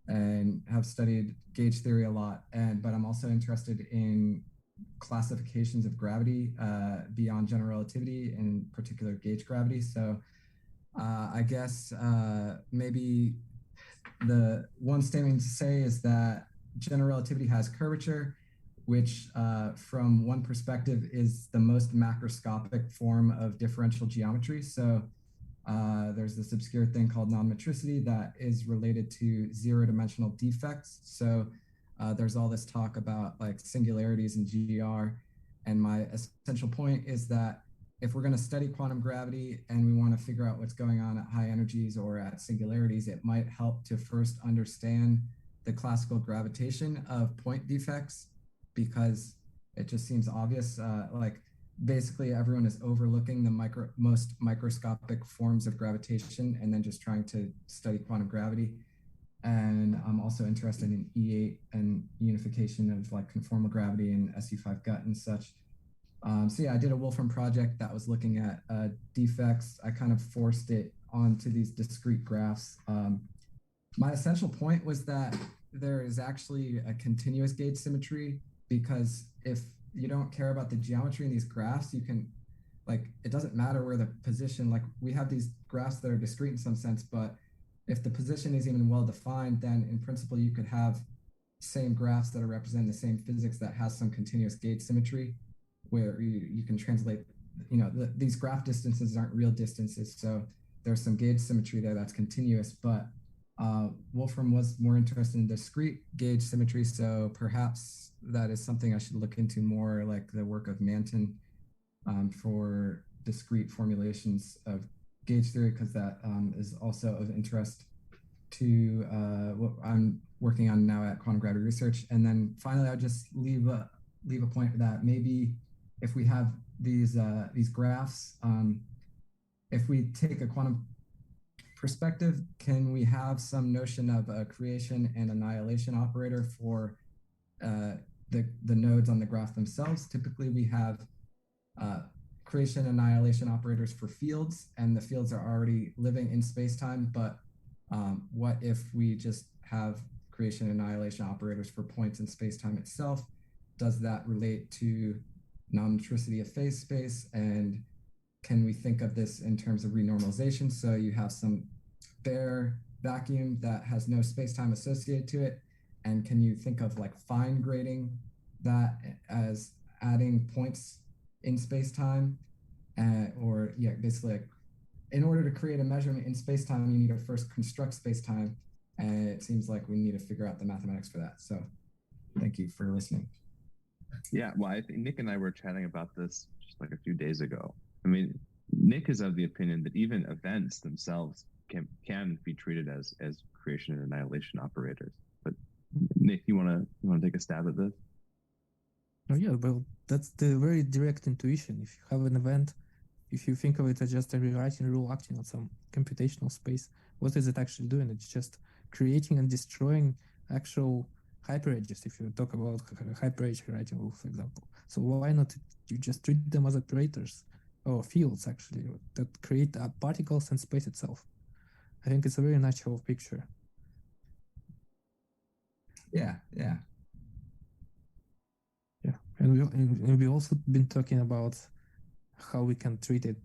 and have studied gauge theory a lot. But I'm also interested in classifications of gravity beyond general relativity, in particular gauge gravity. So I guess maybe the one statement to say is that general relativity has curvature, which from one perspective is the most macroscopic form of differential geometry. So there's this obscure thing called non-metricity that is related to zero-dimensional defects. So there's all this talk about like singularities in GR. And my essential point is that if we're going to study quantum gravity and we want to figure out what's going on at high energies or at singularities, it might help to first understand the classical gravitation of point defects, because it just seems obvious. Like basically everyone is overlooking the most microscopic forms of gravitation and then just trying to study quantum gravity. And I'm also interested in E8 and unification of like conformal gravity and SU5 gut and such. So yeah, I did a Wolfram project that was looking at defects. I kind of forced it onto these discrete graphs. My essential point was that there is actually a continuous gauge symmetry, because if you don't care about the geometry in these graphs, you can, like, it doesn't matter where the position, like we have these graphs that are discrete in some sense, but if the position is even well defined, then in principle, you could have same graphs that are representing the same physics that has some continuous gauge symmetry, where you can translate, these graph distances aren't real distances. So there's some gauge symmetry there that's continuous, but Wolfram was more interested in discrete gauge symmetry. So perhaps that is something I should look into more, like the work of Manton for discrete formulations of gauge theory, because that is also of interest to what I'm working on now at Quantum Gravity Research. And then finally, I'll just leave a point that maybe if we have these graphs, if we take a quantum perspective, can we have some notion of a creation and annihilation operator for the nodes on the graph themselves? Typically, we have creation and annihilation operators for fields, and the fields are already living in space-time. But what if we just have creation and annihilation operators for points in space-time itself? Does that relate to non-metricity of phase space? And can we think of this in terms of renormalization? So you have some bare vacuum that has no space-time associated to it. And can you think of like fine grading that as adding points in space-time? Or yeah, basically like, in order to create a measurement in space-time, you need to first construct space-time. And it seems like we need to figure out the mathematics for that. So thank you for listening. Yeah, well, I think Nick and I were chatting about this just like a few days ago. I mean, Nick is of the opinion that even events themselves can be treated as creation and annihilation operators. But Nick, you wanna take a stab at this? Oh yeah, well, that's the very direct intuition. If you have an event, if you think of it as just a rewriting rule acting on some computational space, what is it actually doing? It's just creating and destroying actual hyperedges. If you talk about hyperedge rewriting rule, for example, so why not you just treat them as operators or fields actually that create particles and space itself? I think it's a very natural picture. Yeah. And we've also been talking about how we can treat it.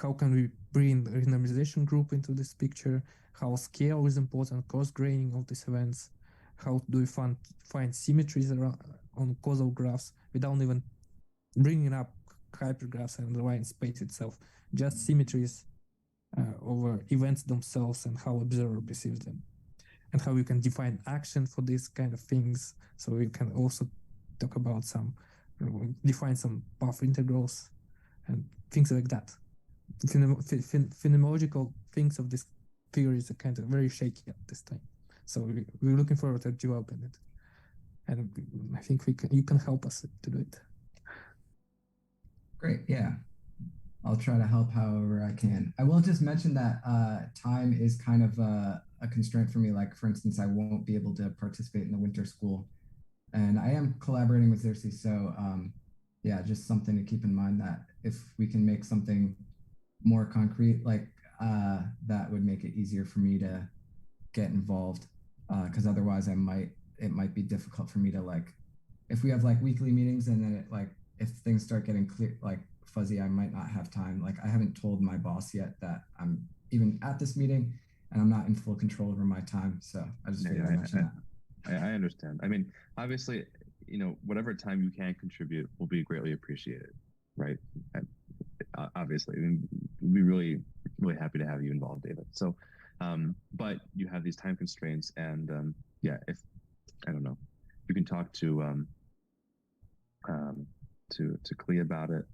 How can we bring the renormalization group into this picture? How scale is important, cross-graining of these events. How do we find symmetries around on causal graphs without even bringing up hypergraphs and underlying space itself? Just symmetries over events themselves and how observer perceives them, and how you can define action for these kind of things. So we can also talk about define some path integrals and things like that. Phenomenological things of this theories are kind of very shaky at this time. So we're looking forward to developing it. And I think you can help us to do it. Great, yeah. I'll try to help however I can. I will just mention that time is kind of a constraint for me. Like, for instance, I won't be able to participate in the winter school. And I am collaborating with Xerxes, so yeah, just something to keep in mind, that if we can make something more concrete, like that would make it easier for me to get involved, because otherwise it might be difficult for me to, like, if we have like weekly meetings and then if things start getting clear, like fuzzy, I might not have time. Like I haven't told my boss yet that I'm even at this meeting and I'm not in full control over my time. So I just figured I'd mention that. I understand. I mean, obviously, whatever time you can contribute will be greatly appreciated, right? Obviously, I mean, we'd be really, really happy to have you involved, David. So, but you have these time constraints, and yeah, if I don't know, you can talk to Clea about it,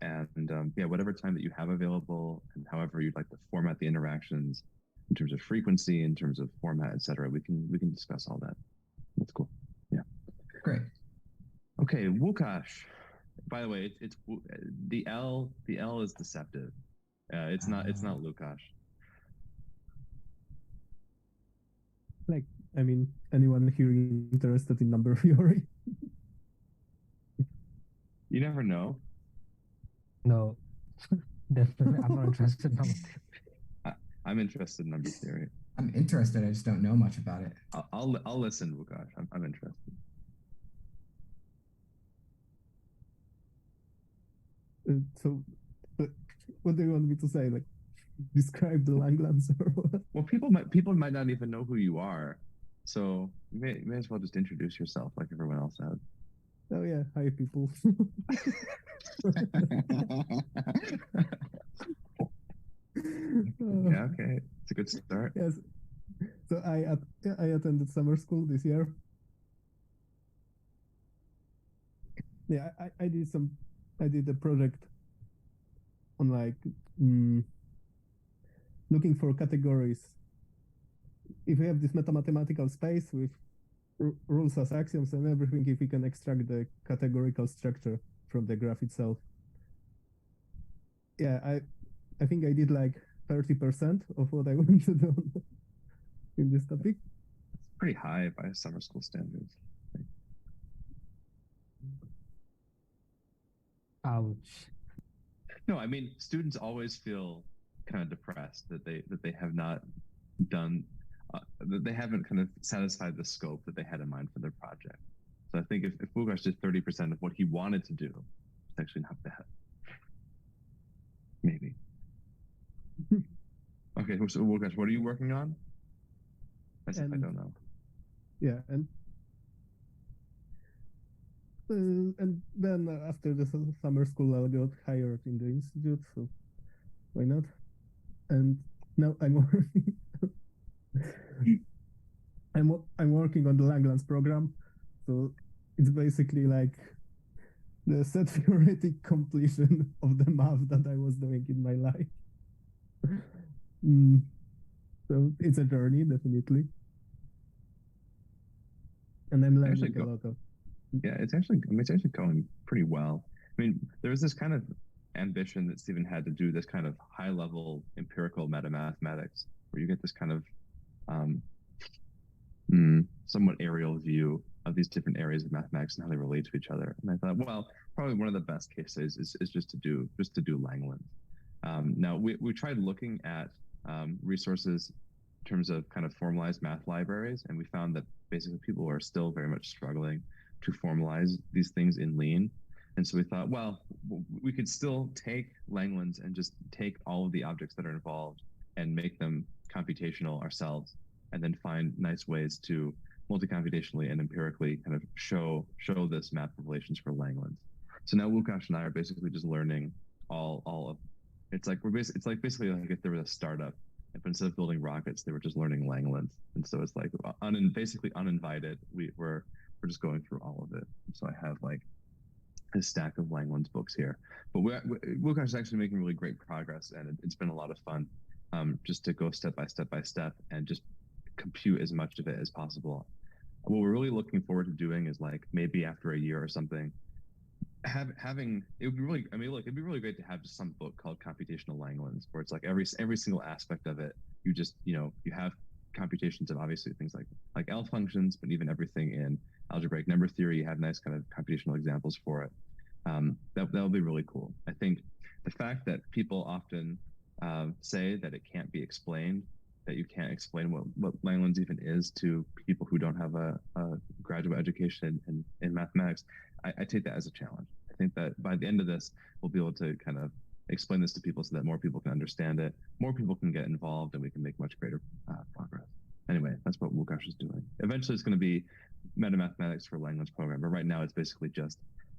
and yeah, whatever time that you have available, and however you'd like to format the interactions in terms of frequency, in terms of format, etc. We can discuss all that. That's cool. Yeah. Great. Okay, Łukasz. By the way, it's the L is deceptive. It's not Łukasz. Like, I mean, anyone here interested in number theory? You never know. No, definitely. I'm not interested in number theory. I'm interested in number theory. I'm interested. I just don't know much about it. I'll listen, Łukasz. I'm interested. So, what do you want me to say? Like, describe the Langlands or what? Well, people might not even know who you are, so you may as well just introduce yourself like everyone else has. Oh yeah, hi people. Yeah, okay, it's a good start. Yes. So I attended summer school this year. Yeah, I did a project on like looking for categories. If we have this mathematical space with rules as axioms and everything, if we can extract the categorical structure from the graph itself. Yeah, I think I did like 30% of what I wanted to do in this topic. It's pretty high by summer school standards. Ouch. No, I mean, students always feel kind of depressed that they have not done, that they haven't kind of satisfied the scope that they had in mind for their project. So I think if Łukasz did 30% of what he wanted to do, it's actually not bad. Maybe. Okay, so Łukasz, what are you working on? As if I don't know. Yeah, and then after the summer school, I got hired in the institute, so why not? And now I'm working. I'm working on the Langlands program, so it's basically like the set theoretic completion of the math that I was doing in my life. So it's a journey, definitely, and I'm learning a lot of. Yeah, it's actually going pretty well. I mean, there was this kind of ambition that Stephen had to do this kind of high-level empirical mathematics, where you get this kind of somewhat aerial view of these different areas of mathematics and how they relate to each other. And I thought, well, probably one of the best cases is just to do Langlands. Now we tried looking at resources in terms of kind of formalized math libraries, and we found that basically people are still very much struggling to formalize these things in Lean. And so we thought, well, we could still take Langlands and just take all of the objects that are involved and make them computational ourselves, and then find nice ways to multi-computationally and empirically kind of show this map of relations for Langlands. So now Łukasz and I are basically just learning all of. It's like basically like if there was a startup, but instead of building rockets, they were just learning Langlands. And so it's like basically uninvited. We're just going through all of it. So I have like a stack of Langlands books here. But Łukasz is actually making really great progress, and it's been a lot of fun just to go step by step and just compute as much of it as possible. What we're really looking forward to doing is like maybe after a year or something, having it would be really, I mean, look, it'd be really great to have just some book called Computational Langlands, where it's like every single aspect of it, you just, you have computations of obviously things like L functions, but even everything in algebraic number theory, you have nice kind of computational examples for it. That'll be really cool. I think the fact that people often say that it can't be explained, that you can't explain what Langlands even is to people who don't have a graduate education in mathematics, I take that as a challenge. I think that by the end of this, we'll be able to kind of explain this to people so that more people can understand it, more people can get involved, and we can make much greater progress. Anyway, that's what Łukasz is doing. Eventually, it's going to be meta mathematics for Langland's program, but right now it's basically just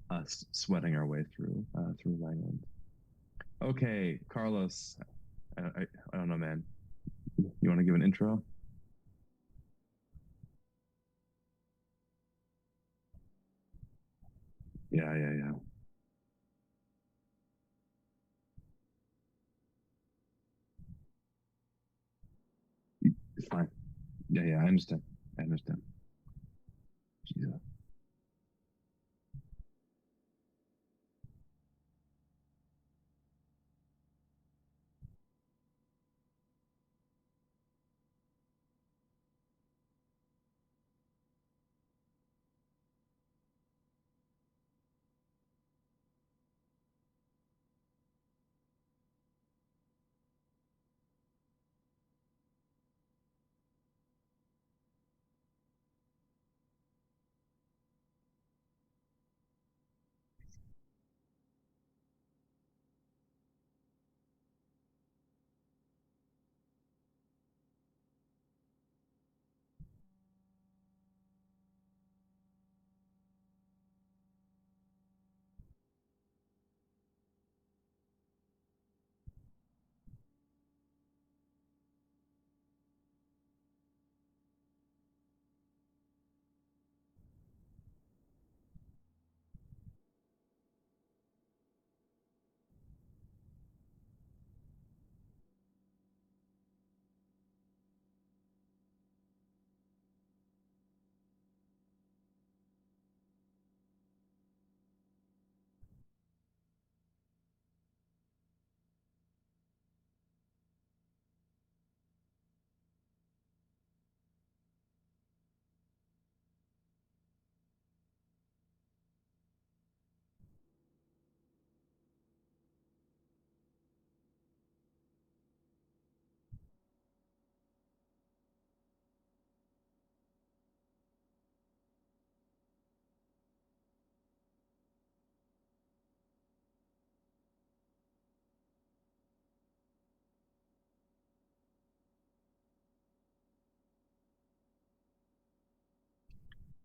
us sweating our way through Langland. Okay, Carlos, I don't know, man. You want to give an intro? Yeah. It's fine. Yeah, I understand. Jesus.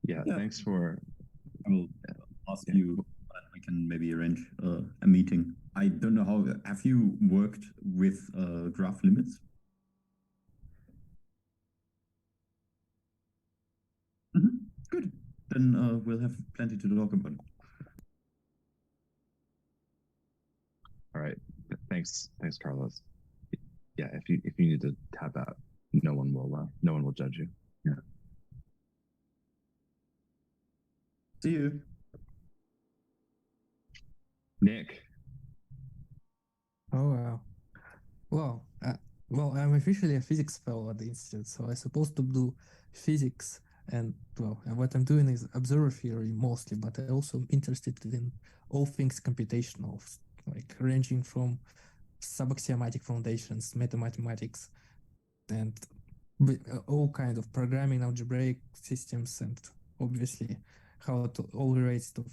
Yeah, thanks for. I will ask you that we can maybe arrange a meeting. I don't know how. Have you worked with graph limits? Good. Then we'll have plenty to talk about. All right. Thanks, Carlos. Yeah, if you need to tap out, no one will judge you. Yeah. See you. Nick. Oh, wow. Well, I'm officially a physics fellow at the institute, so I'm supposed to do physics. And well, what I'm doing is observer theory mostly, but I'm also interested in all things computational, like ranging from subaxiomatic foundations, mathematics, and all kind of programming algebraic systems, and obviously how it all relates to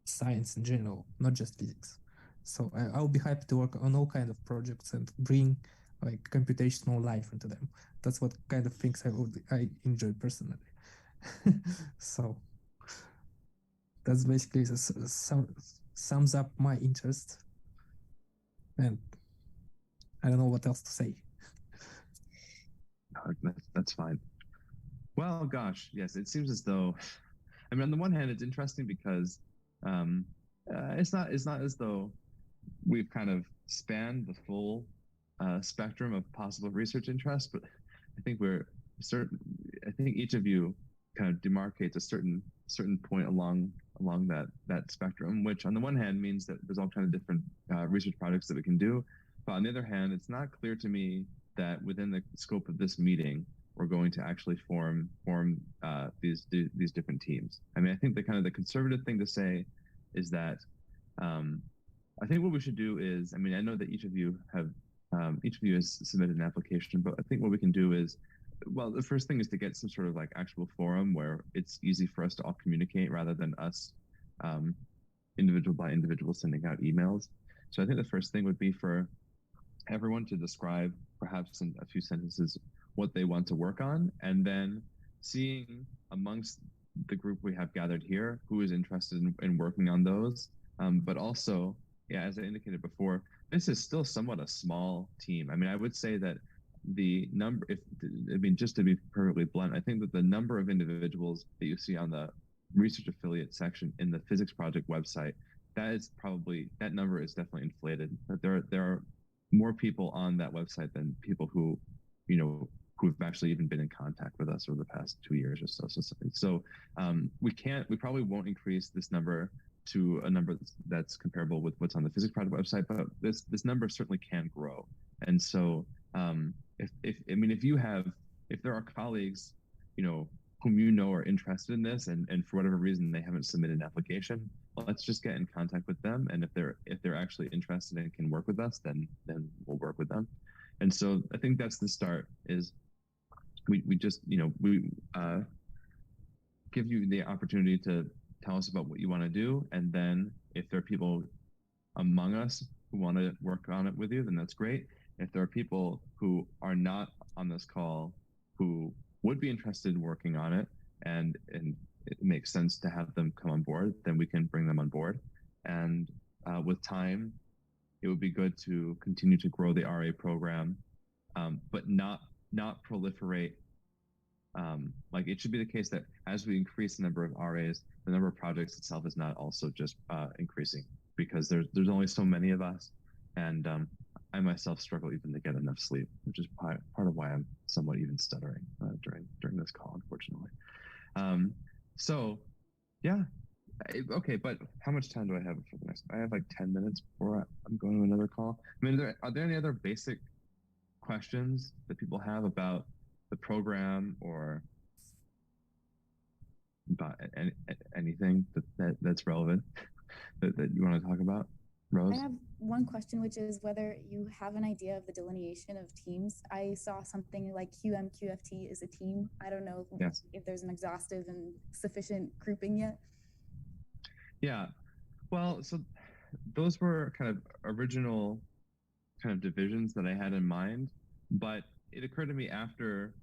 science in general, not just physics. So I'll be happy to work on all kind of projects and bring like computational life into them. That's what kind of things I enjoy personally. So that's basically sums up my interest, and I don't know what else to say. That's fine. Well, gosh, yes, it seems as though, I mean, on the one hand, it's interesting because it's not as though we've kind of spanned the full spectrum of possible research interests, but I think I think each of you kind of demarcates a certain point along that spectrum, which on the one hand means that there's all kinds of different research projects that we can do, but on the other hand, it's not clear to me that within the scope of this meeting we're going to actually form these different teams. I mean, I think the conservative thing to say is that I think what we should do is, I mean, I know that each of you has submitted an application, but I think what we can do is, well, the first thing is to get some sort of like actual forum where it's easy for us to all communicate rather than us individual by individual sending out emails. So I think the first thing would be for everyone to describe, perhaps in a few sentences, what they want to work on, and then seeing amongst the group we have gathered here who is interested in working on those. But also, yeah, as I indicated before, this is still somewhat a small team. I mean, I would say that the number, just to be perfectly blunt, I think that the number of individuals that you see on the research affiliate section in the physics project website, that number is definitely inflated. That there are more people on that website than people who have actually even been in contact with us over the past 2 years or so. So we probably won't increase this number to a number that's comparable with what's on the physics project website, but this number certainly can grow. And so if there are colleagues, whom are interested in this, and for whatever reason they haven't submitted an application, well, let's just get in contact with them. And if they're actually interested and can work with us, then we'll work with them. And so I think that's the start. Is we just give you the opportunity to tell us about what you want to do, and then if there are people among us who want to work on it with you, then that's great. If there are people who are not on this call who would be interested in working on it, and it makes sense to have them come on board, then we can bring them on board. And with time, it would be good to continue to grow the RA program, but not proliferate. Like, it should be the case that as we increase the number of RAs, the number of projects itself is not also just increasing, because there's only so many of us, and I myself struggle even to get enough sleep, which is part of why I'm somewhat even stuttering during this call, unfortunately. So yeah, okay, but how much time do I have for the next? I have like 10 minutes before I'm going to another call. I mean, are there any other basic questions that people have about the program, or about anything that's relevant that you want to talk about, Rose? I have one question, which is whether you have an idea of the delineation of teams. I saw something like QMQFT is a team. I don't know if there's an exhaustive and sufficient grouping yet. Yeah, well, so those were kind of original kind of divisions that I had in mind, but it occurred to me after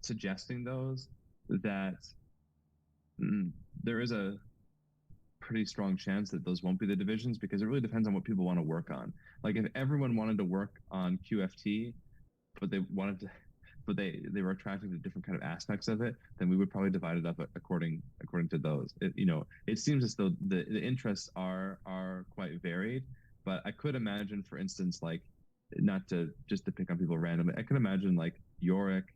suggesting those that there is a pretty strong chance that those won't be the divisions, because it really depends on what people want to work on. Like, if everyone wanted to work on QFT, but they were attracted to different kind of aspects of it, then we would probably divide it up according to those. It seems as though the interests are quite varied, but I could imagine, for instance, like, not to pick on people randomly, I could imagine like Yorick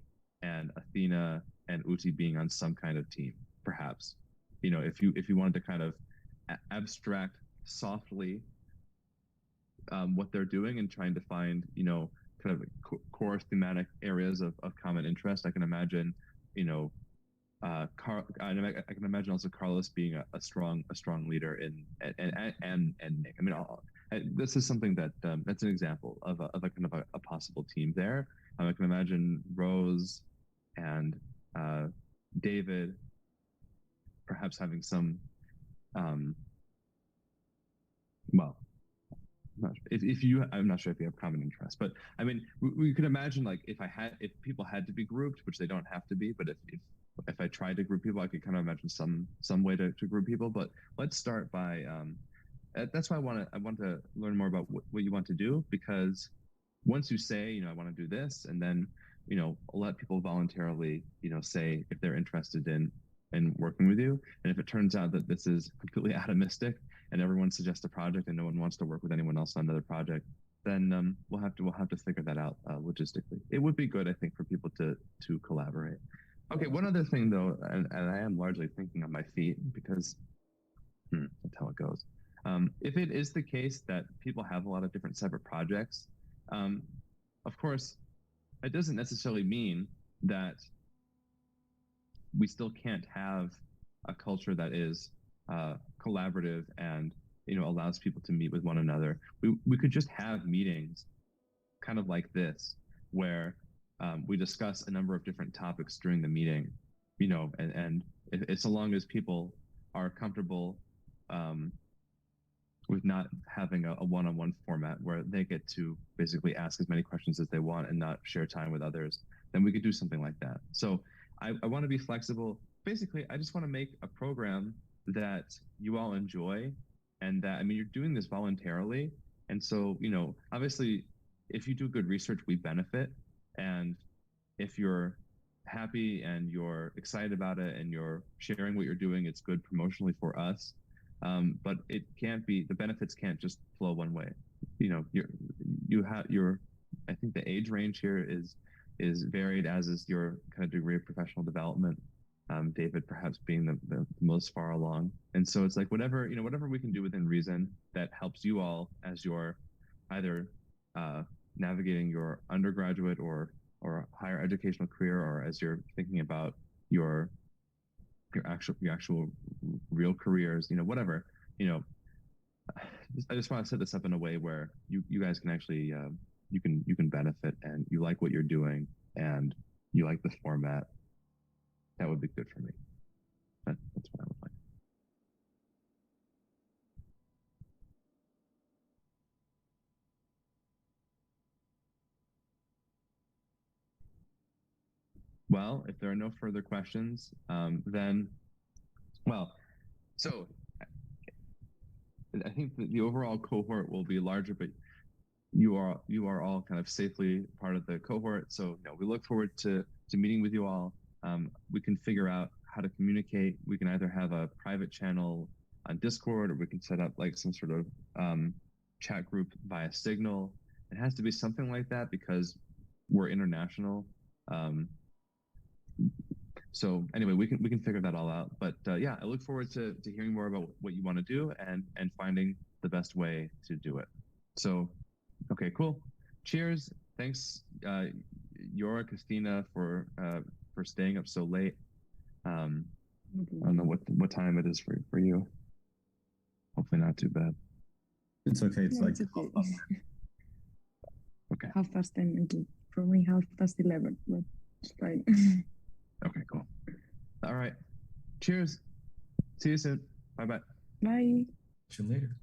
and Athena and Uti being on some kind of team, perhaps. If you wanted to kind of abstract softly what they're doing and trying to find, kind of core thematic areas of common interest, I can imagine, I can imagine also Carlos being a strong leader and Nick. I mean, this is something that's an example of a kind of a possible team there. I can imagine Rose and David perhaps having some, well, I'm not sure if you have common interests, but I mean, we could imagine, like, if people had to be grouped, which they don't have to be, but if I tried to group people, I could kind of imagine some way to group people. But let's start by, that's why I want to learn more about what you want to do, because once you say, I want to do this, and then, let people voluntarily, say if they're interested in working with you. And if it turns out that this is completely atomistic and everyone suggests a project and no one wants to work with anyone else on another project, then we'll have to figure that out logistically. It would be good, I think, for people to collaborate. Okay, one other thing though, and I am largely thinking on my feet, because that's how it goes. If it is the case that people have a lot of different separate projects, of course, it doesn't necessarily mean that we still can't have a culture that is collaborative and allows people to meet with one another. We could just have meetings kind of like this, where we discuss a number of different topics during the meeting, and so long as people are comfortable with not having a one-on-one format where they get to basically ask as many questions as they want and not share time with others, then we could do something like that. So I want to be flexible. Basically, I just want to make a program that you all enjoy, and that, I mean, you're doing this voluntarily. And so, you know, obviously, if you do good research, we benefit. And if you're happy and you're excited about it and you're sharing what you're doing, it's good promotionally for us. But it can't be, the benefits can't just flow one way. You know, I think the age range here is varied, as is your kind of degree of professional development. David perhaps being the most far along. And so it's like whatever we can do within reason that helps you all as you're either navigating your undergraduate or higher educational career, or as you're thinking about your actual real careers, you know, whatever, you know, I just want to set this up in a way where you guys can actually, you can benefit, and you like what you're doing and you like the format. That would be good for me. That's what I would like. Well, if there are no further questions, then, well, so I think that the overall cohort will be larger, but you are all kind of safely part of the cohort. So, you know, we look forward to meeting with you all. We can figure out how to communicate. We can either have a private channel on Discord, or we can set up like some sort of chat group via Signal. It has to be something like that because we're international. So anyway, we can figure that all out. But yeah, I look forward to hearing more about what you want to do and finding the best way to do it. So, okay, cool. Cheers. Thanks, Yora, Christina, for staying up so late. I don't know what time it is for you. Hopefully not too bad. It's okay. It's No, like it's okay. Okay. 10:30. For me, 11:30, but it's fine. Okay, cool. All right. Cheers. See you soon. Bye-bye. Bye. See you later.